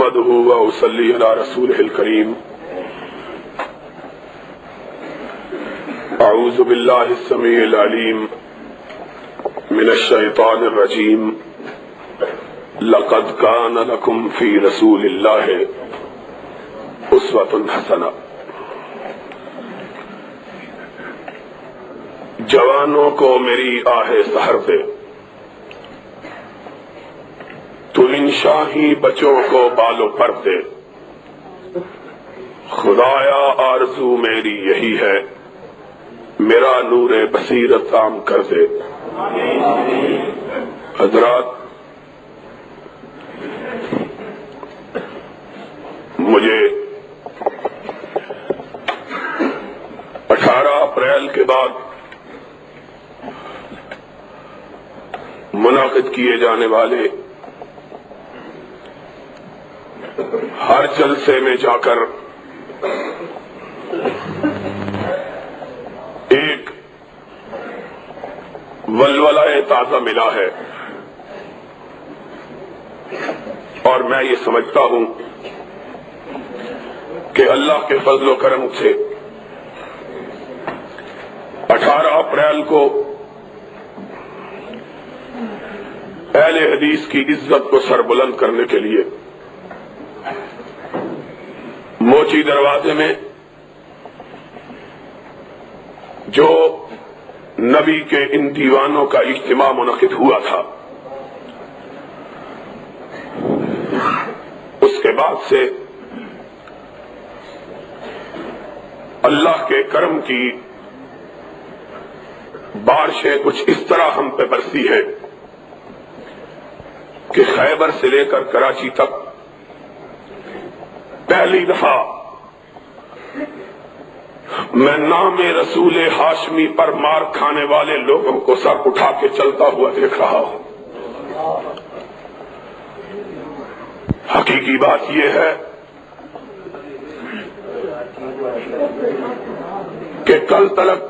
احمدہ واصلی علی رسولہ الکریم اعوذ باللہ السمیع العلیم من الشیطان الرجیم لقد کان لکم فی رسول اللہ اسوۃ حسنہ۔ جوانوں کو میری آہ سحر دے، تو انشاء ہی بچوں کو بالو پر دے۔ خدایا آرزو میری یہی ہے، میرا نور بصیرت عام کر دے۔ حضرات، مجھے 18 اپریل کے بعد منعقد کیے جانے والے ہر جلسے میں جا کر ایک ولولہ تازہ ملا ہے، اور میں یہ سمجھتا ہوں کہ اللہ کے فضل و کرم سے 18 اپریل کو اہل حدیث کی عزت کو سربلند کرنے کے لیے موچی دروازے میں جو نبی کے ان دیوانوں کا اجتماع منعقد ہوا تھا، اس کے بعد سے اللہ کے کرم کی بارشیں کچھ اس طرح ہم پہ برسی ہے کہ خیبر سے لے کر کراچی تک پہلی دفعہ میں نام رسول ہاشمی پر مار کھانے والے لوگوں کو سر اٹھا کے چلتا ہوا دیکھ رہا ہوں۔ حقیقی بات یہ ہے کہ کل تلک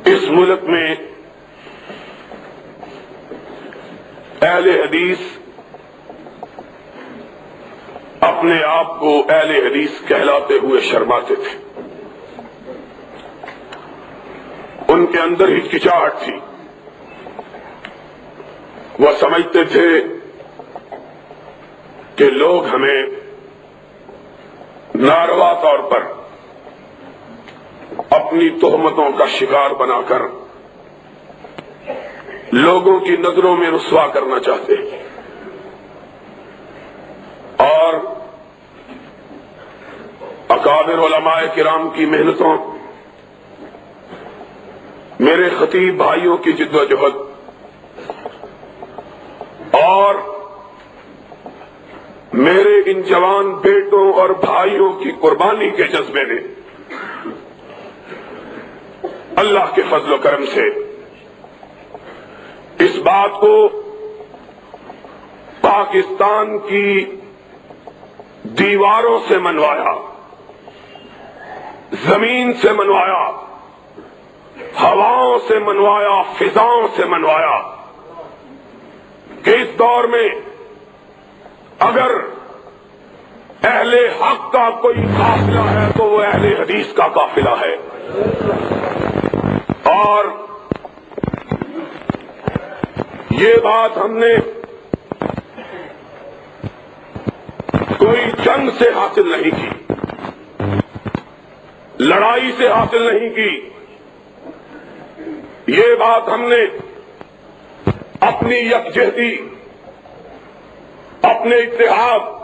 اس ملک میں اہل حدیث اپنے آپ کو اہل حدیث کہلاتے ہوئے شرماتے تھے، ان کے اندر ہچکچاہٹ تھی۔ وہ سمجھتے تھے کہ لوگ ہمیں ناروا طور پر اپنی تہمتوں کا شکار بنا کر لوگوں کی نظروں میں رسوا کرنا چاہتے ہیں، اور اکابر علماء کرام کی محنتوں، میرے خطیب بھائیوں کی جد و جہد اور میرے ان جوان بیٹوں اور بھائیوں کی قربانی کے جذبے نے اللہ کے فضل و کرم سے اس بات کو پاکستان کی دیواروں سے منوایا، زمین سے منوایا، ہواؤں سے منوایا، فضاؤں سے منوایا کہ اس دور میں اگر اہل حق کا کوئی قافلہ ہے تو وہ اہل حدیث کا قافلہ ہے۔ اور یہ بات ہم نے کوئی جنگ سے حاصل نہیں کی، لڑائی سے حاصل نہیں کی، یہ بات ہم نے اپنی یکجہتی، اپنے اتحاد،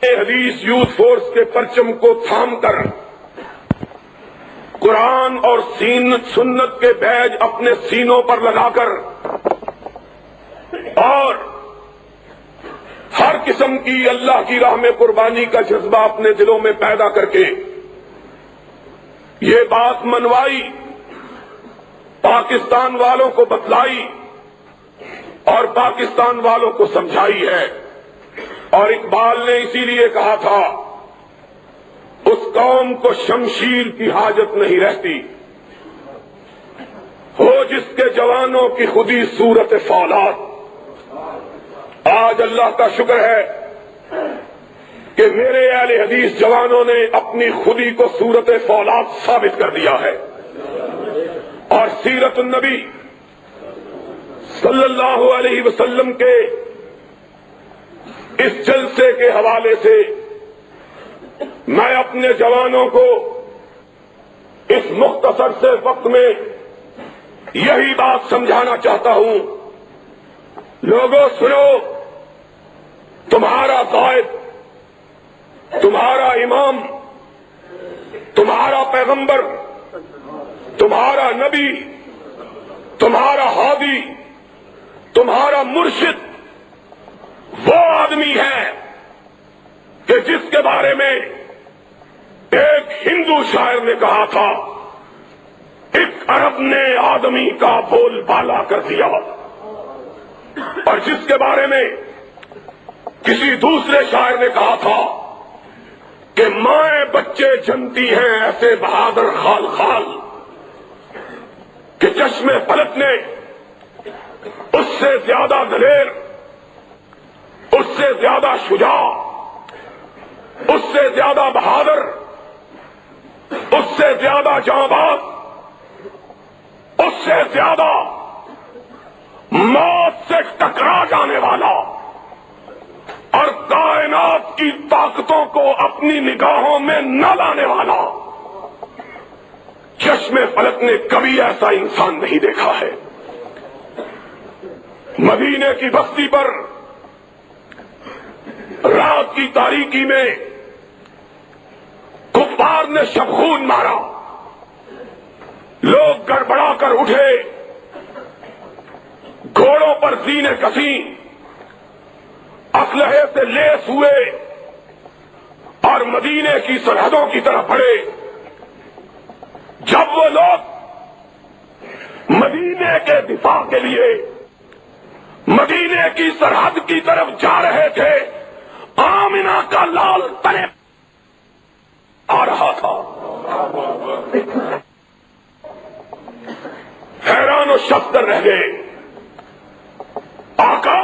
حدیث یوتھ فورس کے پرچم کو تھام کر قرآن اور سنت کے بیج اپنے سینوں پر لگا کر اور ہر قسم کی اللہ کی راہ میں قربانی کا جذبہ اپنے دلوں میں پیدا کر کے یہ بات منوائی، پاکستان والوں کو بتلائی اور پاکستان والوں کو سمجھائی ہے۔ اور اقبال نے اسی لیے کہا تھا، اس قوم کو شمشیر کی حاجت نہیں رہتی، ہو جس کے جوانوں کی خودی صورت فولاد. آج اللہ کا شکر ہے کہ میرے اہل حدیث جوانوں نے اپنی خودی کو صورت فولاد ثابت کر دیا ہے، اور سیرت النبی صلی اللہ علیہ وسلم کے اس جلسے کے حوالے سے میں اپنے جوانوں کو اس مختصر سے وقت میں یہی بات سمجھانا چاہتا ہوں. لوگوں سنو، تمہارا قائد، تمہارا امام، تمہارا پیغمبر، تمہارا نبی، تمہارا ہادی، تمہارا مرشد وہ آدمی ہے کہ جس کے بارے میں ایک ہندو شاعر نے کہا تھا، ایک عرب نے آدمی کا بول بالا کر دیا، اور جس کے بارے میں کسی دوسرے شاعر نے کہا تھا کہ مائیں بچے جنتی ہیں ایسے بہادر خال خال کہ چشم فلک نے اس سے زیادہ دلیر، اس سے زیادہ شجاع، اس سے زیادہ بہادر، اس سے زیادہ جانباز، اس سے زیادہ موت سے ٹکرا جانے والا اور کائنات کی طاقتوں کو اپنی نگاہوں میں نہ لانے والا چشم فلک نے کبھی ایسا انسان نہیں دیکھا ہے. مدینے کی بستی پر رات کی تاریکی میں کفار نے شبخون مارا، لوگ گڑبڑا کر اٹھے، گھوڑوں پر زینے کسی، اسلحے سے لیس ہوئے اور مدینے کی سرحدوں کی طرف بڑھے. جب وہ لوگ مدینے کے دفاع کے لیے مدینے کی سرحد کی طرف جا رہے تھے، آمنہ کا لال تنے آ رہا تھا. حیران و شبدر رہ گئے. آقا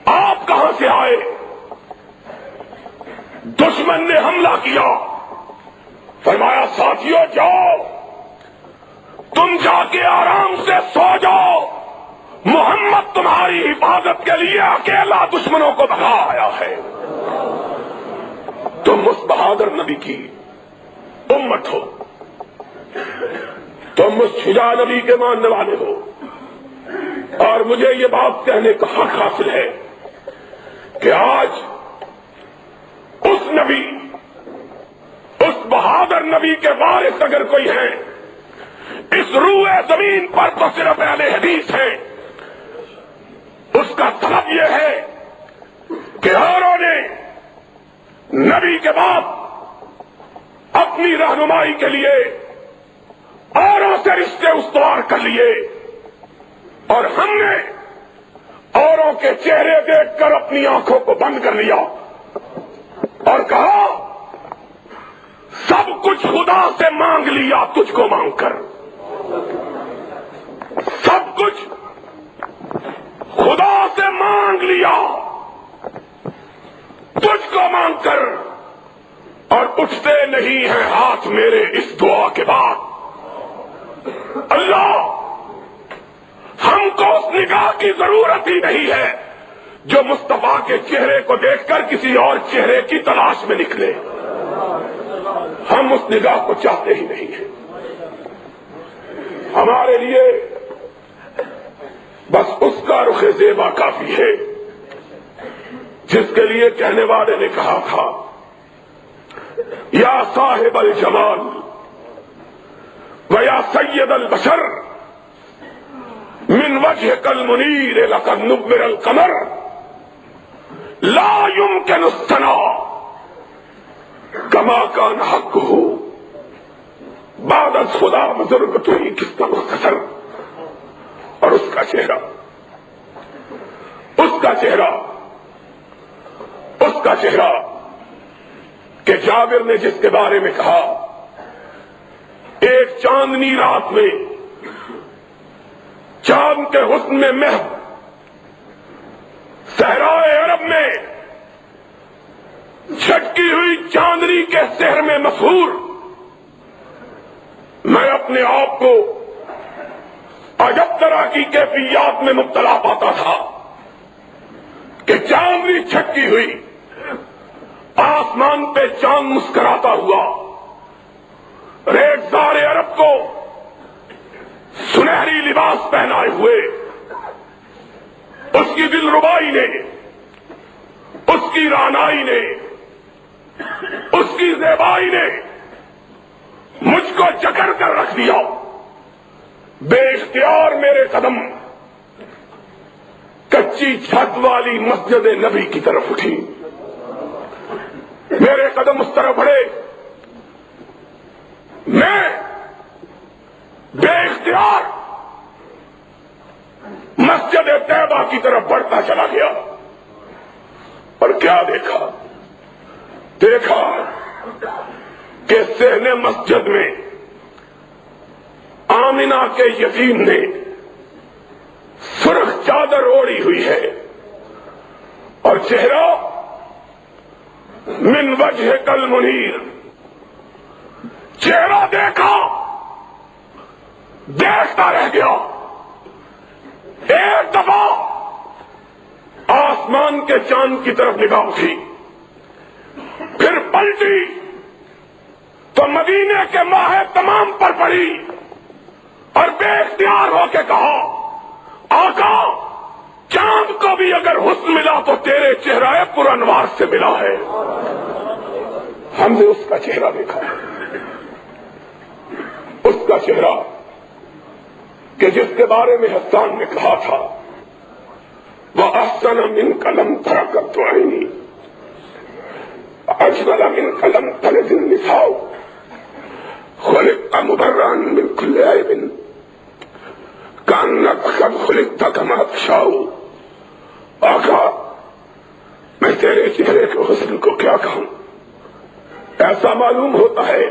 آپ کہاں سے آئے؟ دشمن نے حملہ کیا. فرمایا ساتھیوں جاؤ، تم جا کے آرام سے سو جاؤ، محمد تمہاری حفاظت کے لیے اکیلا دشمنوں کو بھگا آیا ہے. تم اس بہادر نبی کی امت ہو، تم اس شجاع نبی کے ماننے والے ہو، اور مجھے یہ بات کہنے کا حق حاصل ہے کہ آج اس نبی، اس بہادر نبی کے وارث اگر کوئی ہے اس روئے زمین پر تو صرف اہل حدیث ہے. اس کا طلب یہ ہے کہ اوروں نے نبی کے بعد اپنی رہنمائی کے لیے اوروں سے رشتے استوار کر لیے، اور ہم نے اوروں کے چہرے دیکھ کر اپنی آنکھوں کو بند کر لیا اور کہا سب کچھ خدا سے مانگ لیا تجھ کو مانگ کر، سب کچھ خدا سے مانگ لیا تجھ کو مانگ کر، اور اٹھتے نہیں ہیں ہاتھ میرے اس دعا کے بعد. اللہ ہم کو اس نگاہ کی ضرورت ہی نہیں ہے جو مصطفیٰ کے چہرے کو دیکھ کر کسی اور چہرے کی تلاش میں نکلے. ہم اس نگاہ کو چاہتے ہی نہیں ہیں. ہمارے لیے بس اس کا رخ زیبا کافی ہے جس کے لیے کہنے والے نے کہا تھا یا صاحب الجمال و یا سید البشر من وجهك المنیر لقد نور القمر لا يمكن الثناء كما كان حقه بعد از خدا بزرگ تو ہی کس کا مختصر. اور اس کا چہرہ، اس کا چہرہ، اس کا چہرہ کہ جابر نے جس کے بارے میں کہا ایک چاندنی رات میں چاند کے حسن میں محو صحرائے عرب میں جھٹکی ہوئی چاندنی کے سحر میں مسحور میں اپنے آپ کو عجب طرح کی کیفیات میں مبتلا پاتا تھا کہ چاندنی چھٹکی ہوئی، آسمان پہ چاند مسکراتا ہوا، ریگزار عرب کو سنہری لباس پہنائے ہوئے، اس کی دلربائی نے، اس کی رعنائی نے، اس کی زیبائی نے مجھ کو جکڑ کر رکھ دیا۔ بے اختیار میرے قدم کچی چھت والی مسجد نبی کی طرف اٹھی، میرے قدم اس طرف بڑھے، میں بے اختیار مسجد طیبہ کی طرف بڑھتا چلا گیا، اور کیا دیکھا کہ صحن مسجد میں آمنہ کے یتیم نے سرخ چادر اوڑھی ہوئی ہے، اور چہرہ من وجہ کل منیر، چہرہ دیکھتا رہ گیا۔ ایک دفعہ آسمان کے چاند کی طرف نگاہ اٹھی، پھر پلٹی تو مدینے کے ماہ تمام پر پڑی، اور بے اختیار ہو کے کہا، آقا چاند کو بھی اگر حسن ملا تو تیرے چہرہ پر انوار سے ملا ہے۔ ہم نے اس کا چہرہ دیکھا، اس کا چہرہ کہ جس کے بارے میں حسان نے کہا تھا، وَأَحْسَنَ مِنْكَ لَمْ تَرَ قَطُّ عَيْنِي أَجْمَلَ مِنْكَ لَمْ تَلِدِ النِّسَاءُ خُلِقْتَ مُبَرًّا مِنْ كُلِّ عَيْبٍ كَأَنَّكَ قَدْ خُلِقْتَ كَمَا تَشَاءُ۔ آقا میں تیرے چہرے کے حسن کو کیا کہوں، ایسا معلوم ہوتا ہے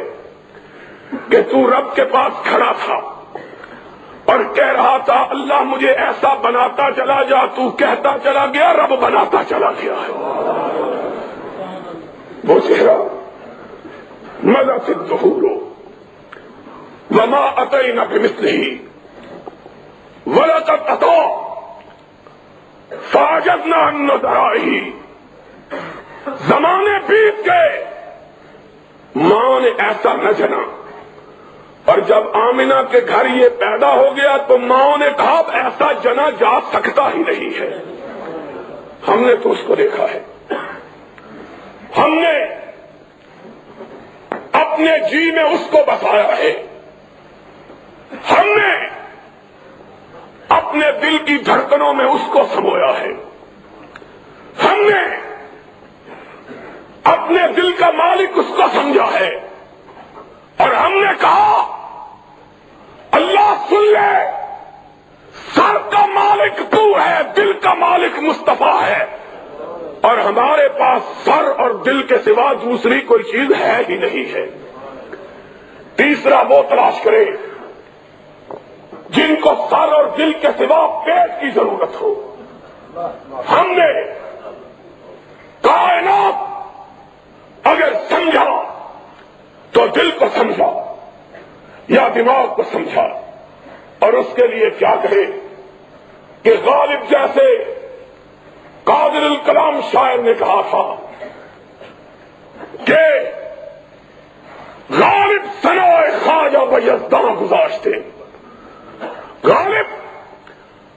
کہ تو رب کے پاس کھڑا تھا اور کہہ رہا تھا اللہ مجھے ایسا بناتا چلا جا، تو کہتا چلا گیا رب بناتا چلا گیا ہے۔ وہ چہرہ مَلَتِ الدُّهُورُ وَمَا أَتَيْنَا بِمِثْلِهِ وَلَقَدْ أَتَىٰ فَعَجَزْنَا عَن نُّذْرَائِهِ۔ زمانے بیت گئے، ماں نے ایسا نہ جنا، اور جب آمنہ کے گھر یہ پیدا ہو گیا تو ماں نے کہا ایسا جنا جا سکتا ہی نہیں ہے۔ ہم نے تو اس کو دیکھا ہے، ہم نے اپنے جی میں اس کو بسایا ہے، ہم نے اپنے دل کی دھڑکنوں میں اس کو سمویا ہے، ہم نے اپنے دل کا مالک اس کو سمجھا ہے، اور ہم نے کہا اللہ سن لے، سر کا مالک تو ہے، دل کا مالک مصطفیٰ ہے، اور ہمارے پاس سر اور دل کے سوا دوسری کوئی چیز ہے ہی نہیں ہے۔ تیسرا وہ تلاش کرے جن کو سر اور دل کے سوا پیٹ کی ضرورت ہو۔ ہم نے کائنات اگر سمجھا تو دل کو سمجھا یا دماغ کو سمجھا، اور اس کے لیے کیا کہے کہ غالب جیسے قادر الکلام شاعر نے کہا تھا کہ غالب ثنائے خواجہ بیزداں گذاشتے، غالب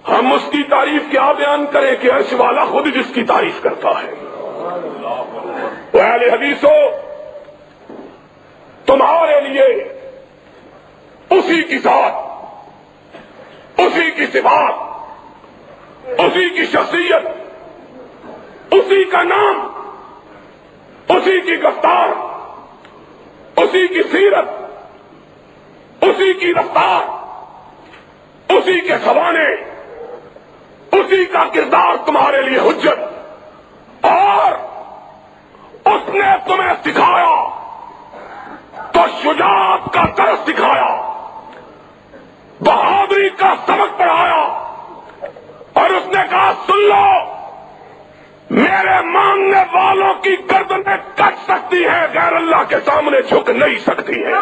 ہم اس کی تعریف کیا بیان کریں کہ عرش والا خود جس کی تعریف کرتا ہے۔ اہل حدیثو، تمہارے لیے اسی کی ذات، اسی کی صفات، اسی کی شخصیت، اسی کا نام، اسی کی گفتار، اسی کی سیرت، اسی کی رفتار، اسی کے سوانے، اسی کا کردار تمہارے لیے حجت، اور اس نے تمہیں سکھایا تو شجاعت کا درس دکھایا، بہادری کا سبق پڑھایا، اور اس نے کہا سن لو، میرے مانگنے والوں کی گردنیں کٹ سکتی ہیں، غیر اللہ کے سامنے جھک نہیں سکتی ہیں۔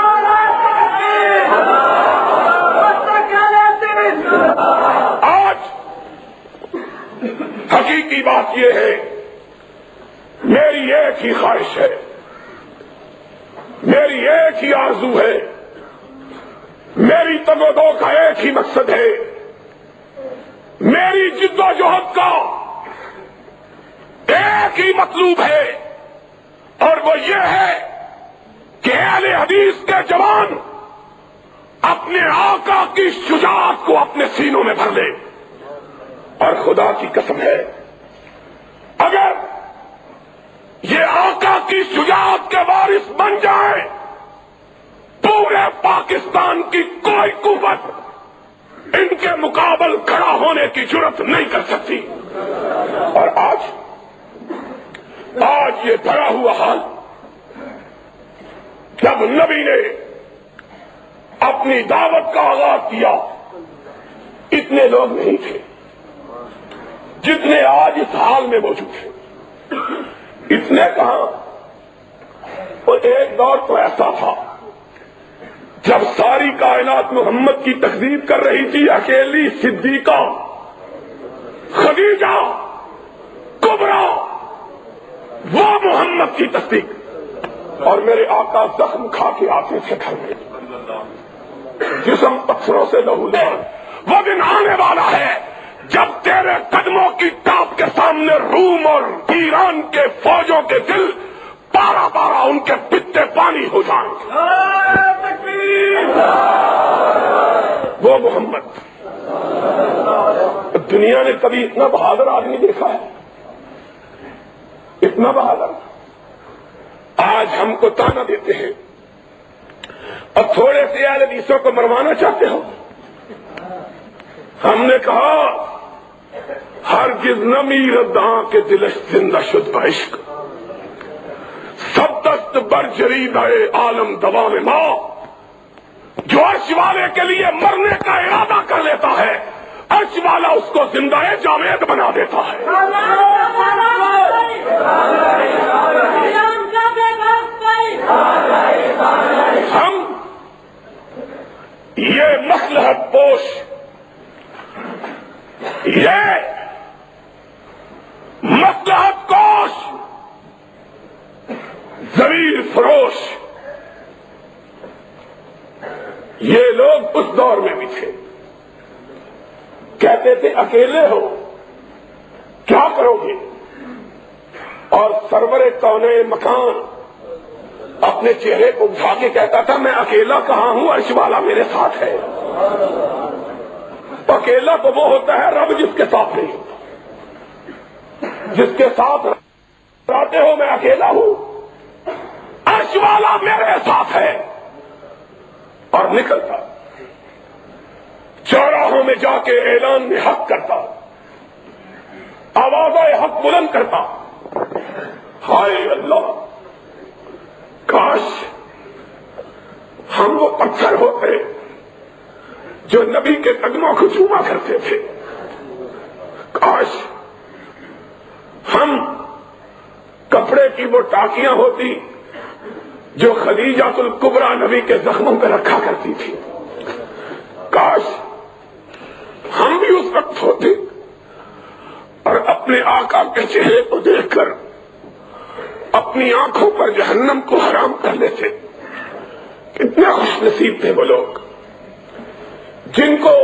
آج حقیقی بات یہ ہے، میری ایک ہی خواہش ہے، میری ایک ہی آرزو ہے، میری تگ و دو کا ایک ہی مقصد ہے، میری جد و جہد کا ایک ہی مطلوب ہے، اور وہ یہ ہے کہ اہل حدیث کے جوان اپنے آقا کی شجاعت کو اپنے سینوں میں بھر لے۔ اور خدا کی قسم ہے، اگر یہ آقا کی شجاعت کے وارث بن جائیں، پورے پاکستان کی کوئی قوت ان کے مقابل کھڑا ہونے کی جرات نہیں کر سکتی۔ اور آج یہ بھرا ہوا حال، جب نبی نے اپنی دعوت کا آغاز کیا، اتنے لوگ نہیں تھے جتنے آج اس حال میں موجود ہیں۔ اتنے کہاں، اور ایک دور تو ایسا تھا جب ساری کائنات محمد کی تکذیب کر رہی تھی، اکیلی صدیقہ خدیجہ کبریٰ وہ محمد کی تصدیق، اور میرے آقا زخم کھا کے آتے تھے گھر میں، جسم پتھروں سے لہولہان۔ وہ دن آنے والا ہے جب تیرے قدموں کی ٹاپ کے سامنے روم اور ایران کے فوجوں کے دل پارا پارا ان کے پتے پانی ہو جائیں گے۔ وہ محمد، دنیا نے کبھی اتنا بہادر آدمی دیکھا ہے؟ اتنا بہادر؟ آج ہم کو تانا دیتے ہیں اور تھوڑے سے اہل حدیثوں کو مروانا چاہتے ہو۔ ہم نے کہا ہرگز نہ میرد کے دلش زندہ شد بعشق، سب دست بر جرید عالم دوام ماں۔ جو عرش والے کے لیے مرنے کا ارادہ کر لیتا ہے، عرش والا اس کو زندہ جاوید بنا دیتا ہے۔ ہم یہ مصلحت پوش، یہ مصلحت کوش، ضمیر فروش، یہ لوگ اس دور میں بھی تھے۔ کہتے تھے اکیلے ہو کیا کرو گے، اور سرور کونین مکان اپنے چہرے کو اٹھا کے کہتا تھا میں اکیلا کہاں ہوں، عرش والا میرے ساتھ ہے۔ اکیلا تو وہ ہوتا ہے رب جس کے ساتھ نہیں ہوتا، جس کے ساتھ رہتے ہو میں اکیلا ہوں، عرش والا میرے ساتھ ہے۔ اور نکلتا چوراہوں میں جا کے اعلان حق کرتا، آواز حق بلند کرتا، ہائے اللہ کاش ہم وہ پتھر ہوتے جو نبی کے قدموں کو چوما کرتے تھے، کاش ہم کپڑے کی وہ ٹاکیاں ہوتی جو خدیجہ الکبریٰ نبی کے زخموں پہ رکھا کرتی تھی، کاش ہم بھی اس وقت ہوتے اور اپنے آقا کے چہرے کو دیکھ کر اپنی آنکھوں پر جہنم کو حرام کر لیتے۔ کتنے خوش نصیب تھے وہ لوگ جن کو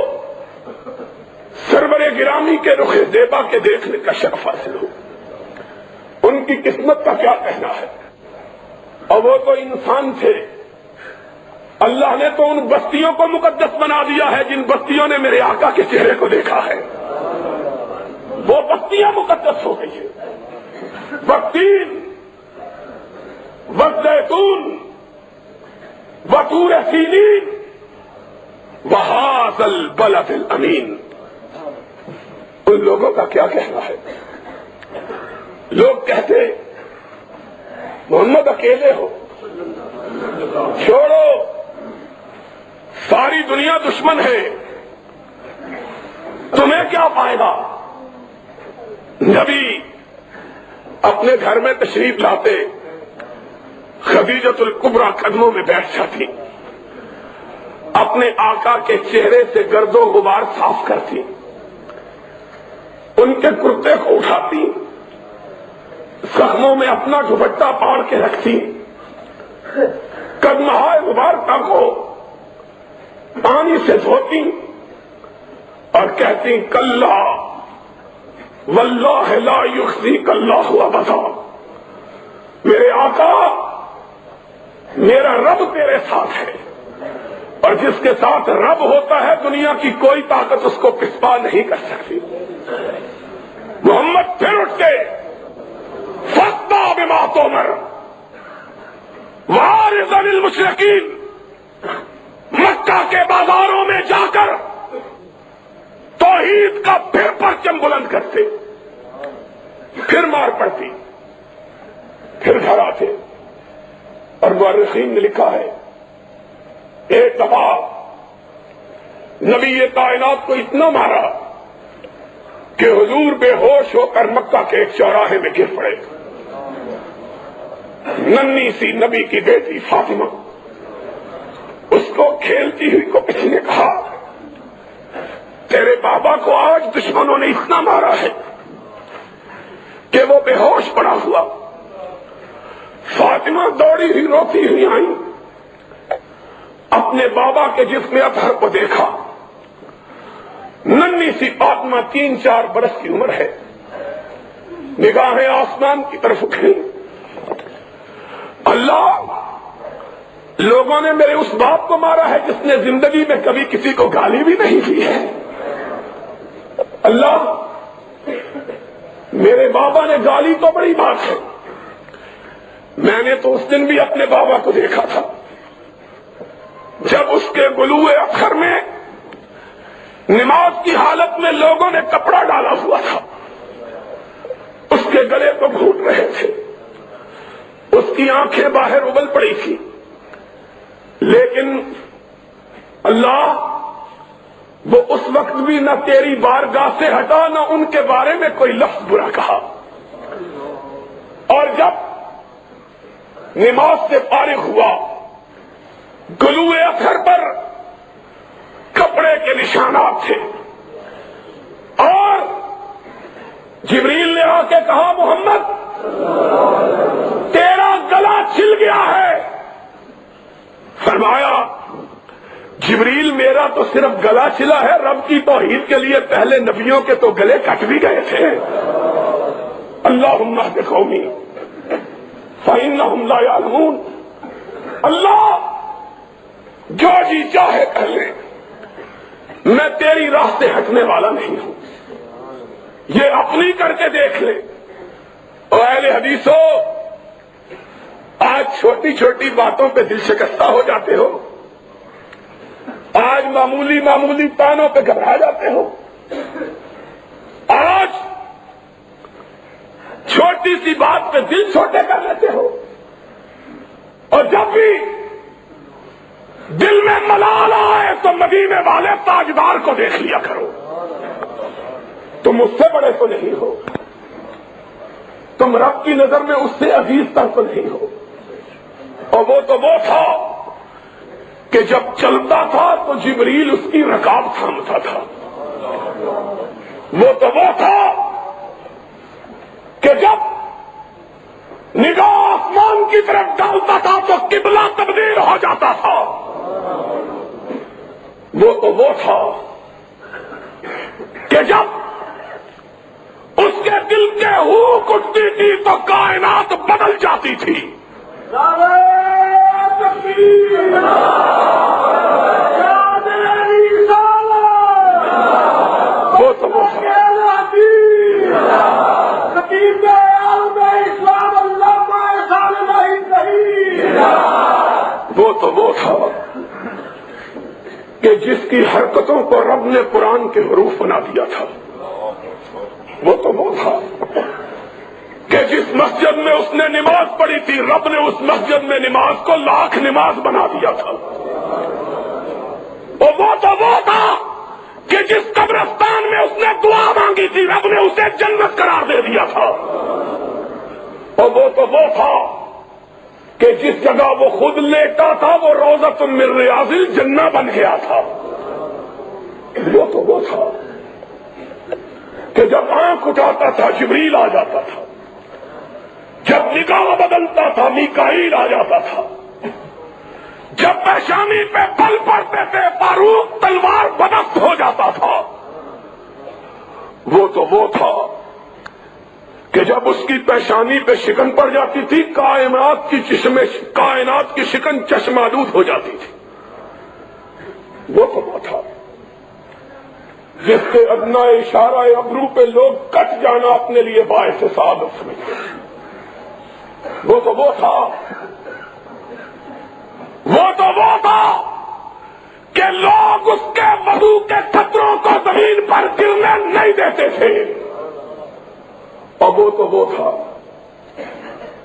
سرور گرامی کے رخ زیبا کے دیکھنے کا شرف حاصل ہو۔ ان کی قسمت کا کیا کہنا ہے، اور وہ تو انسان تھے۔ اللہ نے تو ان بستیوں کو مقدس بنا دیا ہے جن بستیوں نے میرے آقا کے چہرے کو دیکھا ہے، وہ بستیاں مقدس ہو گئی ہیں۔ والتین والزیتون وطور سینین وہذا البلد الامین۔ ان لوگوں کا کیا کہنا ہے؟ لوگ کہتے محمد اکیلے ہو، چھوڑو، ساری دنیا دشمن ہے، تمہیں کیا فائدہ؟ نبی اپنے گھر میں تشریف لاتے، خدیجۃ الکبریٰ قدموں میں بیٹھ جاتی، اپنے آقا کے چہرے سے گرد و غبار صاف کرتی، ان کے کرتے کو اٹھاتی، زخموں میں اپنا دوپٹہ پاڑ کے رکھتی، قدمہائے مبارکہ کو پانی سے دھوتی اور کہتی کلا واللہ لا یخزیک اللہ ابدا، میرے آقا میرا رب تیرے ساتھ ہے، اور جس کے ساتھ رب ہوتا ہے دنیا کی کوئی طاقت اس کو پسپا نہیں کر سکتی۔ محمد پھر اٹھ کے فاصدع بما تؤمر وأعرض عن المشرکین، مکہ کے بازاروں میں جا کر توحید کا پھر پرچم بلند کرتے، پھر مار پڑتی، پھر گھر آتے، اور مورخین نے لکھا ہے ایک دفعہ نبی کائنات کو اتنا مارا کہ حضور بے ہوش ہو کر مکہ کے ایک چوراہے میں گر پڑے۔ ننھی سی نبی کی بیٹی فاطمہ اس کو کھیلتی ہوئی کو کسی نے کہا تیرے بابا کو آج دشمنوں نے اتنا مارا ہے کہ وہ بے ہوش پڑا ہوا۔ فاطمہ دوڑی ہوئی روتی ہوئی آئی، اپنے بابا کے جسم اطہر کو دیکھا، ننھی سی فاطمہ 3-4 برس کی عمر ہے، نگاہیں آسمان کی طرف اٹھی، اللہ لوگوں نے میرے اس باپ کو مارا ہے جس نے زندگی میں کبھی کسی کو گالی بھی نہیں دی ہے، اللہ میرے بابا نے گالی تو بڑی بات ہے، میں نے تو اس دن بھی اپنے بابا کو دیکھا تھا جب اس کے گلوئے اکھر میں نماز کی حالت میں لوگوں نے کپڑا ڈالا ہوا تھا، اس کے گلے کو گھونٹ رہے تھے، اس کی آنکھیں باہر ابل پڑی تھی، لیکن اللہ وہ اس وقت بھی نہ تیری بارگاہ سے ہٹا، نہ ان کے بارے میں کوئی لفظ برا کہا، اور جب نماز سے فارغ ہوا گلوئے اثر پر کپڑے کے نشانات تھے، اور جبریل نے آ کے کہا محمد تیرا گلا چھل گیا ہے۔ فرمایا جبریل میرا تو صرف گلا چھلا ہے، رب کی توحید کے لیے پہلے نبیوں کے تو گلے کٹ بھی گئے تھے۔ اللہم اہد قومی فإنہم لا یعلمون، اللہ جو جی چاہے کر لے، میں تیری راہ سے ہٹنے والا نہیں ہوں، یہ اپنی کر کے دیکھ لے۔ اور اہل حدیثو آج چھوٹی چھوٹی باتوں پہ دل شکستہ ہو جاتے ہو، آج معمولی معمولی تانوں پہ گھبرا جاتے ہو، آج چھوٹی سی بات پہ دل چھوٹے کر لیتے ہو، اور جب بھی دل میں ملال آئے تو مدینے والے تاجدار کو دیکھ لیا کرو، تم اس سے بڑے تو نہیں ہو، تم رب کی نظر میں اس سے عزیز تر تو نہیں ہو، اور وہ تو وہ تھا کہ جب چلتا تھا تو جبریل اس کی رکاب تھامتا تھا، وہ تو وہ تھا کہ جب نگاہ آسمان کی طرف ڈالتا تھا تو قبلہ تبدیل ہو جاتا تھا، وہ تو وہ تھا کہ جب اس کے دل کے ہوک اٹھتی تھی تو کائنات بدل جاتی تھی۔ وہ تو وہ تھا وہ تو وہ تھا کہ جس کی حرکتوں کو رب نے قرآن کے حروف بنا دیا تھا، وہ تو وہ تھا کہ جس مسجد میں اس نے نماز پڑھی تھی رب نے اس مسجد میں نماز کو 1,00,000 نماز بنا دیا تھا. اور وہ تو وہ تھا کہ جس قبرستان میں اس نے دعا مانگی تھی رب نے اسے جنت قرار دے دیا تھا. اور وہ تو وہ تھا کہ جس جگہ وہ خود لیٹا تھا وہ روضۃ من ریاض الجنہ بن گیا تھا. وہ تو وہ تھا کہ جب آنکھ اٹھاتا تھا جبریل آ جاتا تھا، جب نگاہ بدلتا تھا میکائیل آ جاتا تھا، جب پیشانی پہ بل پڑتے تھے فاروق تلوار بدست ہو جاتا تھا. وہ تو وہ تھا کہ جب اس کی پیشانی پہ شکن پڑ جاتی تھی کائنات کی شکن چشمالود ہو جاتی تھی. وہ تو وہ تھا جس کے ادنا اشارہ ابرو پہ لوگ کٹ جانا اپنے لیے باعث سعادت سمجھتے. وہ تو وہ تھا کہ لوگ اس کے وضو کے قطروں کو زمین پر گرنے نہیں دیتے تھے. اور وہ تو وہ تھا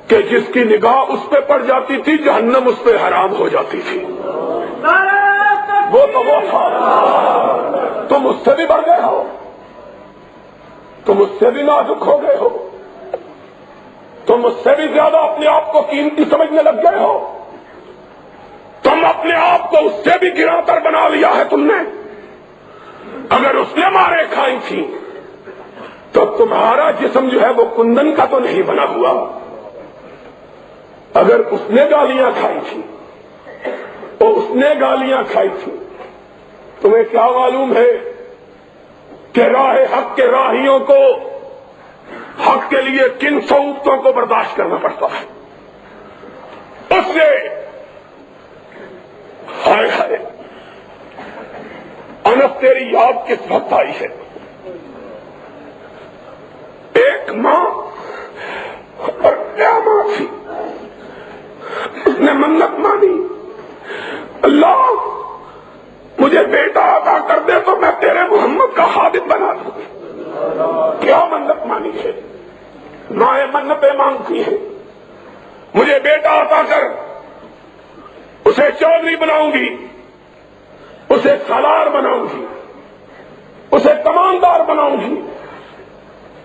کہ جس کی نگاہ اس پہ پڑ جاتی تھی جہنم اس پہ حرام ہو جاتی تھی. وہ تو وہ تھا. تم اس سے بھی بڑھ گئے ہو، تم اس سے بھی نازک ہو گئے ہو، تم اس سے بھی زیادہ اپنے آپ کو قیمتی سمجھنے لگ گئے ہو. تم اپنے آپ کو اس سے بھی گرا کر بنا لیا ہے تم نے. اگر اس نے مارے کھائی تھی تو تمہارا جسم جو ہے وہ کندن کا تو نہیں بنا ہوا. اگر اس نے گالیاں کھائی تھی تو اس نے گالیاں کھائی تھی. تمہیں کیا معلوم ہے کہ راہ حق کے راہیوں کو حق کے لیے کن صعوبتوں کو برداشت کرنا پڑتا ہے. اس سے ہائے ہائے انس تیری یاد کس وقت آئی ہے. ایک ماں اور کیا ماں تھی، اس نے منت مانی اللہ مجھے بیٹا عطا کر دے تو میں تیرے محمد کا خادم بنا دوں. کیا منت مانی ہے، مائیں منتیں مانگتی ہیں مجھے بیٹا عطا کر، اسے چودھری بناؤں گی، اسے سالار بناؤں گی، اسے کماندار بناؤں گی،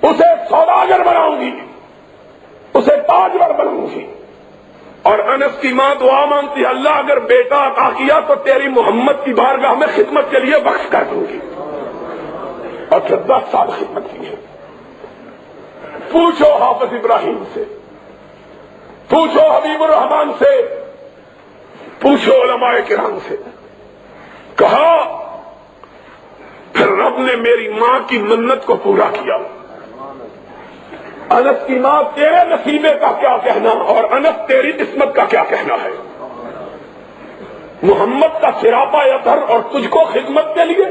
اسے سوداگر بناؤں گی، اسے تاجور بناؤں گی. اور انس کی ماں دعا مانگتی ہے اللہ اگر بیٹا عطا کیا تو تیری محمد کی بارگاہ میں خدمت کے لیے وقف کر دوں گی. اور پھر 10 سال خدمت کی ہے. پوچھو حافظ ابراہیم سے، پوچھو حبیب الرحمان سے، پوچھو علماء کرام سے. کہا پھر رب نے میری ماں کی منت کو پورا کیا. انس کی ماں تیرے نصیبے کا کیا کہنا اور انس تیری قسمت کا کیا کہنا ہے. محمد کا سراپا اطہر اور تجھ کو خدمت کے لیے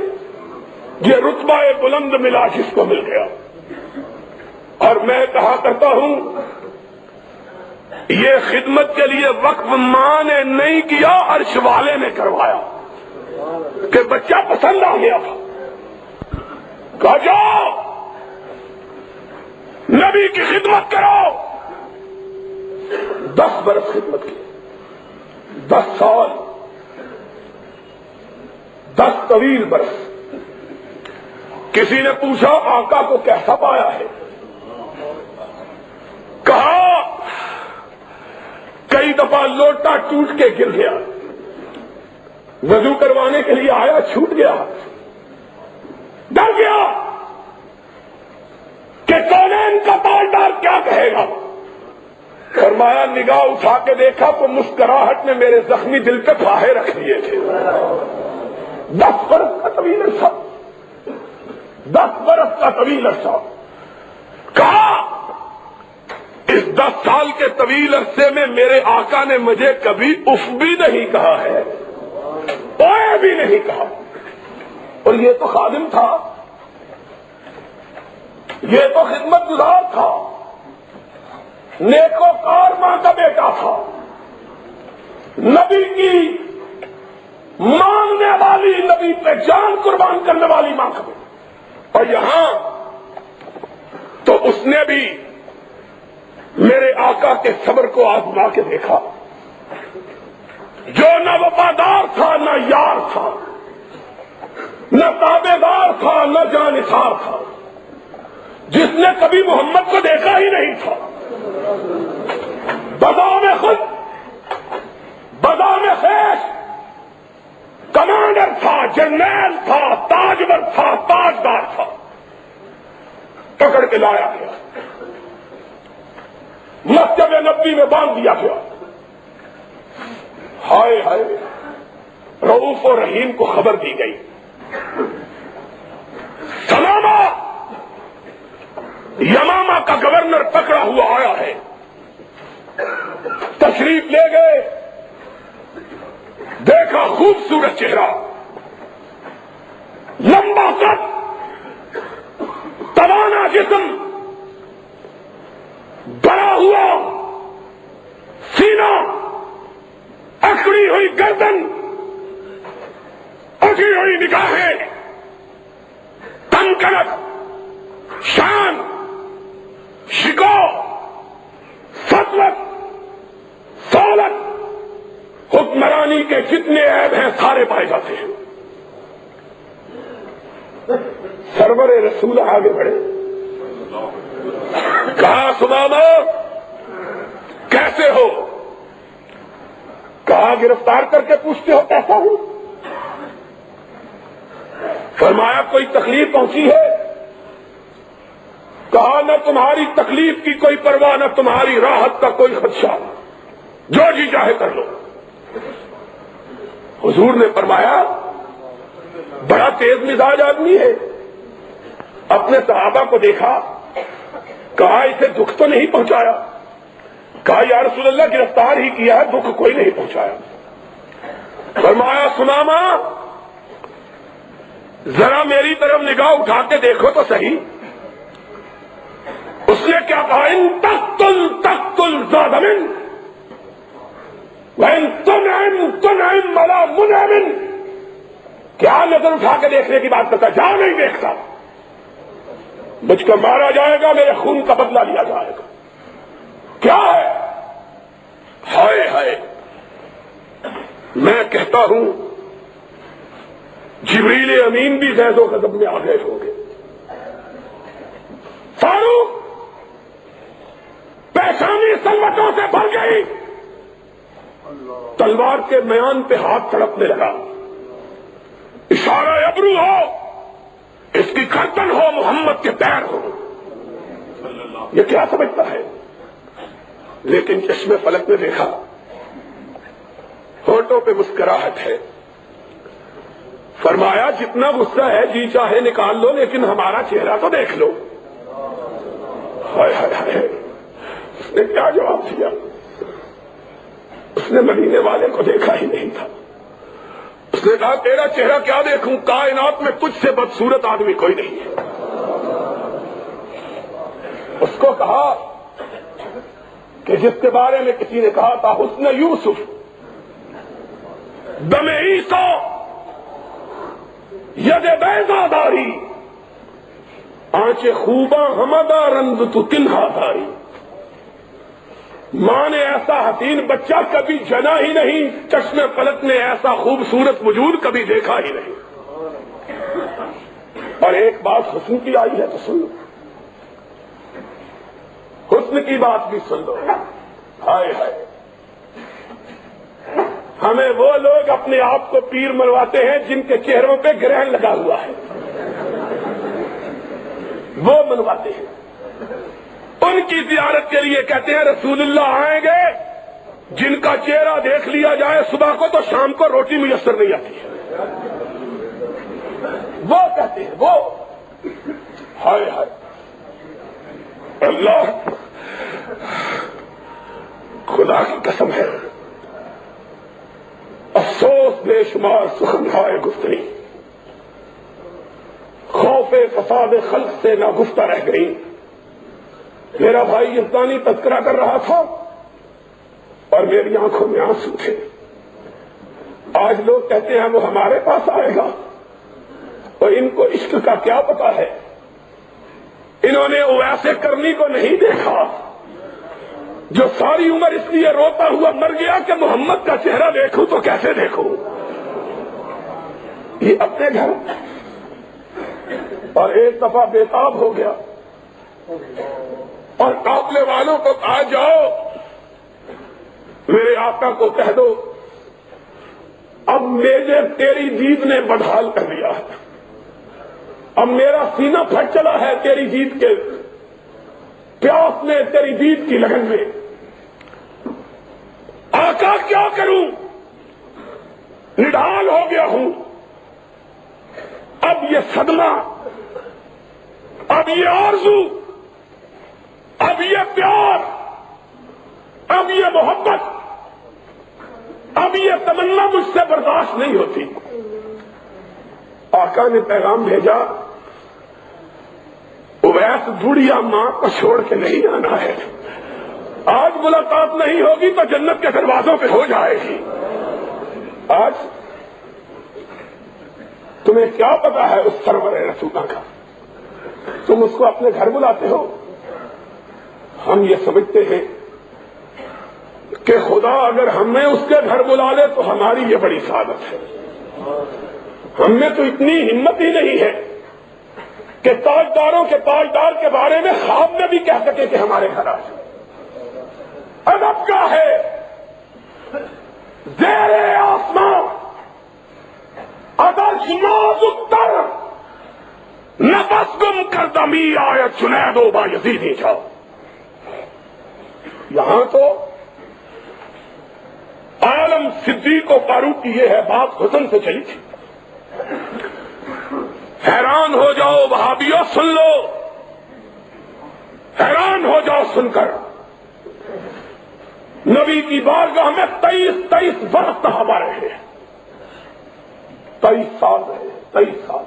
یہ رتبہ بلند ملا جس کو مل گیا. اور میں کہا کرتا ہوں یہ خدمت کے لیے وقف ماں نے نہیں کیا عرش والے نے کروایا کہ بچہ پسند آ گیا تھا. کہا جاؤ نبی کی خدمت کرو. 10 برس خدمت کی، 10 سال، 10 طویل برس. کسی نے پوچھا آقا کو کیسا پایا ہے؟ کہا کئی دفعہ لوٹا ٹوٹ کے گر گیا، وضو کروانے کے لیے آیا چھوٹ گیا، ڈر گیا کہ کونین کا تالدار کیا کہے گا. فرمایا نگاہ اٹھا کے دیکھا تو مسکراہٹ نے میرے زخمی دل پہ پھاہے رکھ لیے تھے. 10 برس کا طویل عرصہ، 10 برس کا طویل عرصہ. کہا اس 10 سال کے طویل عرصے میں میرے آقا نے مجھے کبھی اف بھی نہیں کہا ہے، اوئے بھی نہیں کہا. اور یہ تو خادم تھا، یہ تو خدمت گزار تھا، نیکوکار ماں کا بیٹا تھا، نبی کی مانگنے والی، نبی پہ جان قربان کرنے والی ماں کا بیٹا. اور یہاں تو اس نے بھی میرے آقا کے صبر کو آزما کے دیکھا، جو نہ وفادار تھا نہ یار تھا، نہ تابع دار تھا نہ جانثار تھا، جس نے کبھی محمد کو دیکھا ہی نہیں تھا، بذام خود بذام خیش کمانڈر تھا، جرنیل تھا، تاجور تھا، تاجدار تھا، پکڑ کے لایا گیا، مسجد نبوی میں باندھ دیا گیا۔ ہائے ہائے، رؤوف و رحیم کو خبر دی گئی، سلامہ یمامہ کا گورنر پکڑا ہوا آیا ہے، تشریف لے گئے، دیکھا خوبصورت چہرہ، لمبا قد، توانا جسم، بڑا ہوا سینہ، اکڑی ہوئی گردن، اٹھی ہوئی نگاہیں، تنکرت، شان، شکو، سطوت، سولت، حکمرانی کے جتنے عیب ہیں سارے پائے جاتے ہیں۔ سرور رسول آگے بڑھے، کہا سمامہ کیسے ہو؟ کہا گرفتار کر کے پوچھتے ہو کیسا ہوں؟ فرمایا کوئی تکلیف پہنچی ہے؟ کہا نہ تمہاری تکلیف کی کوئی پرواہ، نہ تمہاری راحت کا کوئی خدشہ، جو جی چاہے کر لو۔ حضور نے فرمایا بڑا تیز مزاج آدمی ہے، اپنے صحابہ کو دیکھا، کہا اسے دکھ تو نہیں پہنچایا؟ کہا یا رسول اللہ گرفتار ہی کیا ہے، دکھ کوئی نہیں پہنچایا۔ فرمایا سمامہ ذرا میری طرف نگاہ اٹھا کے دیکھو تو صحیح۔ اس نے کیا کہا؟ ان تقتل تقتل ذا من وَإِن تُنْعِمْ تُنْعِمْ وَلَا مُنْعِمٍ۔ کیا نظر اٹھا کے دیکھنے کی بات کرتا؟ جا نہیں دیکھتا، مجھ کو مارا جائے گا، میرے خون کا بدلہ لیا جائے گا۔ کیا ہے؟ ہائے ہائے، میں کہتا ہوں جبریل امین بھی غیظ و غضب میں آ گئے ہوں گے۔ فاروق پیشانی سلوٹوں سے بھر گئی، تلوار کے میان پہ ہاتھ تڑپنے لگا، اشارہ ابرو ہو، اس کی گردن ہو، محمد کے پیر ہو۔ یہ کیا سمجھتا ہے؟ لیکن چشم فلک نے دیکھا، ہونٹوں پہ مسکراہٹ ہے۔ فرمایا جتنا غصہ ہے جی چاہے نکال لو، لیکن ہمارا چہرہ تو دیکھ لو۔ ہائے ہائے ہائے، اس نے کیا جواب دیا؟ اس نے مدینے والے کو دیکھا ہی نہیں تھا۔ اس نے کہا تیرا چہرہ کیا دیکھوں، کائنات میں تجھ سے بدصورت آدمی کوئی نہیں ہے۔ اس کو کہا کہ جس کے بارے میں کسی نے کہا تھا حسن یوسف دم عیسیٰ ید بیضا داری، آنچ خوباں ہمدا رند تو تنہا داری۔ ماں نے ایسا حسین بچہ کبھی جنا ہی نہیں، چشم فلک نے ایسا خوبصورت وجود کبھی دیکھا ہی نہیں۔ اور ایک بات حسن کی آئی ہے تو سن لو، حسن کی بات بھی سن لو۔ ہائے ہائے، ہمیں وہ لوگ اپنے آپ کو پیر منواتے ہیں جن کے چہروں پہ گرہن لگا ہوا ہے، وہ منواتے ہیں۔ ان کی زیارت کے لیے کہتے ہیں رسول اللہ آئیں گے، جن کا چہرہ دیکھ لیا جائے صبح کو تو شام کو روٹی میسر نہیں آتی ہے، وہ کہتے ہیں وہ۔ ہائے ہائے اللہ، خدا کی قسم ہے، افسوس بے شمار سخنہائے گفتگی خوف فساد خلق سے ناگفتہ رہ گئی۔ میرا بھائی انسانی تذکرہ کر رہا تھا اور میری آنکھوں میں آنسو تھے۔ آج لوگ کہتے ہیں وہ ہمارے پاس آئے گا، اور ان کو عشق کا کیا پتا ہے؟ انہوں نے اویس کرنی کو نہیں دیکھا، جو ساری عمر اس لیے روتا ہوا مر گیا کہ محمد کا چہرہ دیکھوں تو کیسے دیکھوں، یہ اپنے گھر اور ایک دفعہ بےتاب ہو گیا اور قافلے والوں کو کہا جاؤ میرے آقا کو کہہ دو اب میرے تیری جیت نے بدحال کر دیا ہے، اب میرا سینہ پھٹ چلا ہے تیری جیت کے پیاس میں، تیری جیت کی لگن میں، آقا کیا کروں، نڈھال ہو گیا ہوں، اب یہ صدمہ، اب یہ آرزو، اب یہ پیار، اب یہ محبت، اب یہ تمنا مجھ سے برداشت نہیں ہوتی۔ آقا نے پیغام بھیجا اویس بوڑھیا ماں کو چھوڑ کے نہیں آنا ہے، آج ملاقات نہیں ہوگی تو جنت کے دروازوں پہ ہو جائے گی۔ آج تمہیں کیا پتا ہے اس سرور رسولہ کا، تم اس کو اپنے گھر بلاتے ہو۔ ہم یہ سمجھتے ہیں کہ خدا اگر ہمیں اس کے گھر بلا لے تو ہماری یہ بڑی سعادت ہے، ہم میں تو اتنی ہمت ہی نہیں ہے کہ تاجداروں کے تاجدار کے بارے میں خواب میں بھی کہہ سکے کہ ہمارے گھر آ جائے۔ ادب کا ہے زیر آسمان ادرش نازک تر نفس گم کر دمی آئے جنید و بایزیدی جاؤ۔ یہاں تو عالم صدیق و فاروق کی یہ ہے بات حسن سے چلی تھی۔ حیران ہو جاؤ وہابیو سن لو، حیران ہو جاؤ سن کر، نبی کی بارگاہ میں 23 برس صحابہ رہے، 23 سال رہے، 23 سال۔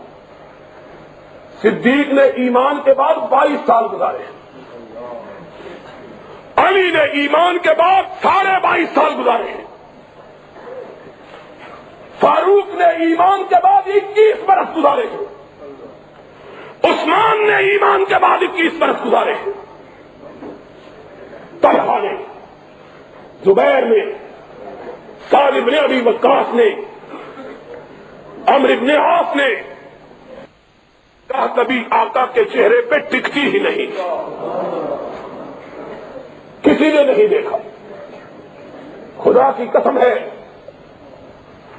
صدیق نے ایمان کے بعد 22 سال گزارے، علی نے ایمان کے بعد 22.5 سال گزارے، فاروق نے ایمان کے بعد 21 برس گزارے، عثمان نے ایمان کے بعد 21 برس گزارے، طلحہ نے، زبیر نے، سعد بن ابی وقاص نے، عمرو بن عاص نے، کبھی آقا کے چہرے پہ ٹکتی ہی نہیں، کسی نے نہیں دیکھا۔ خدا کی قسم ہے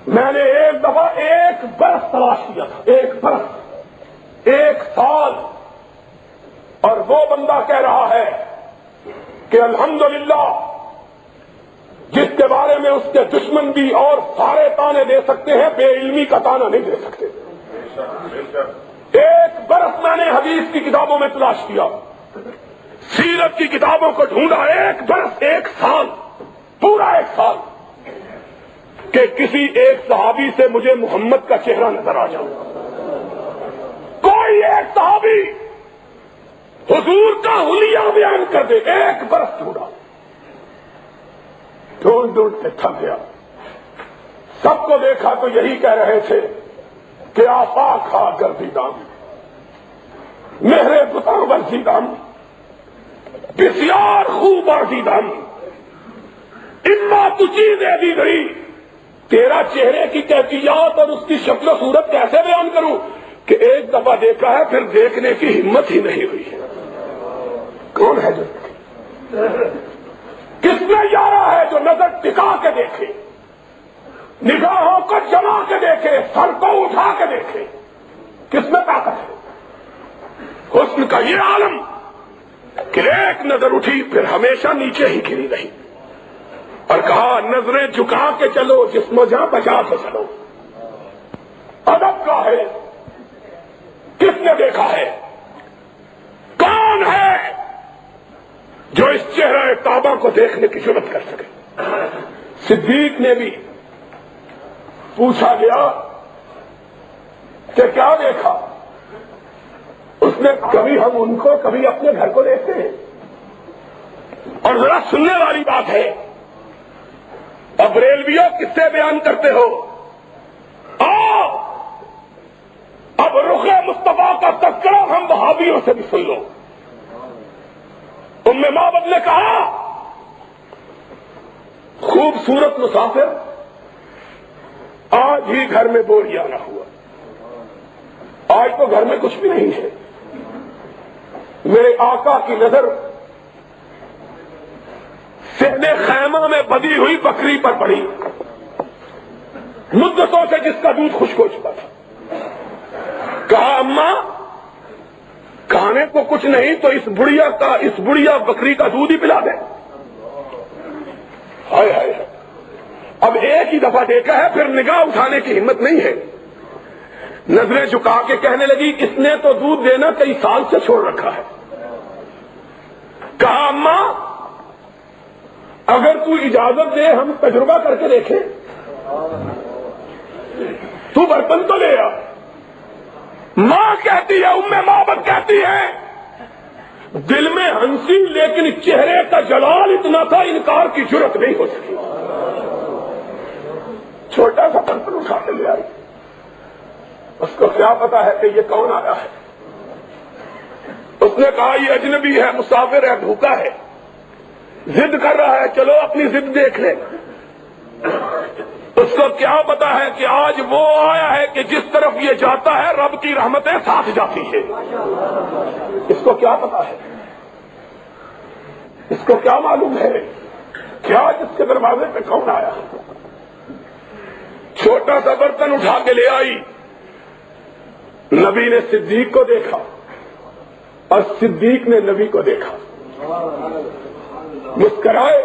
میں نے ایک دفعہ 1 برس تلاش کیا تھا، 1 برس، 1 سال، اور وہ بندہ کہہ رہا ہے کہ الحمدللہ جس کے بارے میں اس کے دشمن بھی اور سارے تانے دے سکتے ہیں، بے علمی کا تانا نہیں دے سکتے۔ 1 برس میں نے حدیث کی کتابوں میں تلاش کیا، سیرت کی کتابوں کو ڈھونڈا، 1 برس، 1 سال، پورا 1 سال، کہ کسی ایک صحابی سے مجھے محمد کا چہرہ نظر آ جاؤ، کوئی ایک صحابی حضور کا حلیہ بیان کر دے۔ 1 برس ڈھونڈا، ڈھونڈ ڈھونڈ کے تھک گیا۔ سب کو دیکھا تو یہی کہہ رہے تھے کہ آفاق کھا گردیدم، مہرے بتاں ورزیدم، بسیار خوب آزیدم، اما تو چیزیں دی گئی۔ تیرا چہرے کی کیفیات اور اس کی شکل و صورت کیسے بیان کروں کہ ایک دفعہ دیکھا ہے پھر دیکھنے کی ہمت ہی نہیں ہوئی ہے۔ کون ہے جو کس میں یارا ہے جو نظر ٹکا کے دیکھے، نگاہوں کو جما کے دیکھے، سر کو اٹھا کے دیکھے؟ کس میں طاقت ہے؟ حسن کا یہ عالم کہ ایک نظر اٹھی پھر ہمیشہ نیچے ہی گری رہی، اور کہا نظریں جھکا کے چلو، جسم و جاں بچا کے چلو۔ ادب کا ہے، کس نے دیکھا ہے؟ کون ہے جو اس چہرہ کعبہ کو دیکھنے کی جرات کر سکے؟ صدیق نے بھی پوچھا گیا کہ کیا دیکھا؟ اس نے کبھی ہم ان کو کبھی اپنے گھر کو دیکھتے ہیں؟ اور ذرا سننے والی بات ہے، اب ریلویوں کس سے بیان کرتے ہو؟ آؤ اب رخ مصطفیٰ کا تذکرہ ہم وہابیوں سے بھی سن لو۔ ام معبد نے کہا خوبصورت مسافر آج ہی گھر میں بوری آنا ہوا. آج تو گھر میں کچھ بھی نہیں ہے. میرے آقا کی نظر صحن خیمہ میں بدی ہوئی بکری پر پڑی، مدتوں سے جس کا دودھ خشک ہو چکا تھا. کہا اماں کھانے کو کچھ نہیں تو اس بڑھیا بکری کا دودھ ہی پلا دیں. ہائے ہائے، اب ایک ہی دفعہ دیکھا ہے، پھر نگاہ اٹھانے کی ہمت نہیں ہے. نظریں جھکا کے کہنے لگی اس نے تو دودھ دینا کئی سال سے چھوڑ رکھا ہے. کہا اماں اگر تو اجازت دے ہم تجربہ کر کے دیکھیں. تو برتن تو لے آ. ماں کہتی ہے، ام معبد کہتی ہے، دل میں ہنسی لیکن چہرے کا جلال اتنا تھا انکار کی جرت نہیں ہو سکی. چھوٹا سا برتن اٹھا کے لے آئی. اس کو کیا پتا ہے کہ یہ کون آیا ہے. اس نے کہا یہ اجنبی ہے، مسافر ہے، بھوکا ہے، ضد کر رہا ہے، چلو اپنی ضد دیکھ لے. اس کو کیا پتا ہے کہ آج وہ آیا ہے کہ جس طرف یہ جاتا ہے رب کی رحمتیں ساتھ جاتی ہے. اس کو کیا پتا ہے، اس کو کیا معلوم ہے کیا جس کے دروازے پہ کون آیا. چھوٹا سا برتن اٹھا کے لے آئی. نبی نے صدیق کو دیکھا اور صدیق نے نبی کو دیکھا، مسکرائے.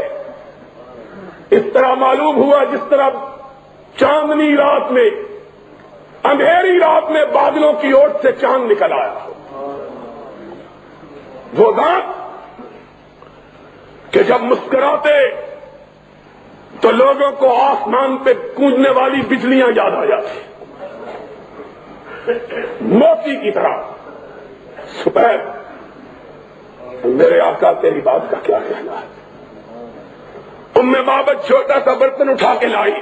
اس طرح معلوم ہوا جس طرح چاندنی رات میں، اندھیری رات میں بادلوں کی اوٹ سے چاند نکل آیا. وہ دانت کہ جب مسکراتے تو لوگوں کو آسمان پہ گونجنے والی بجلیاں یاد آ جاتی، موتی کی طرح سپید. میرے آقا تیری بات کا کیا کہنا ہے. ام معبد چھوٹا سا برتن اٹھا کے لائی.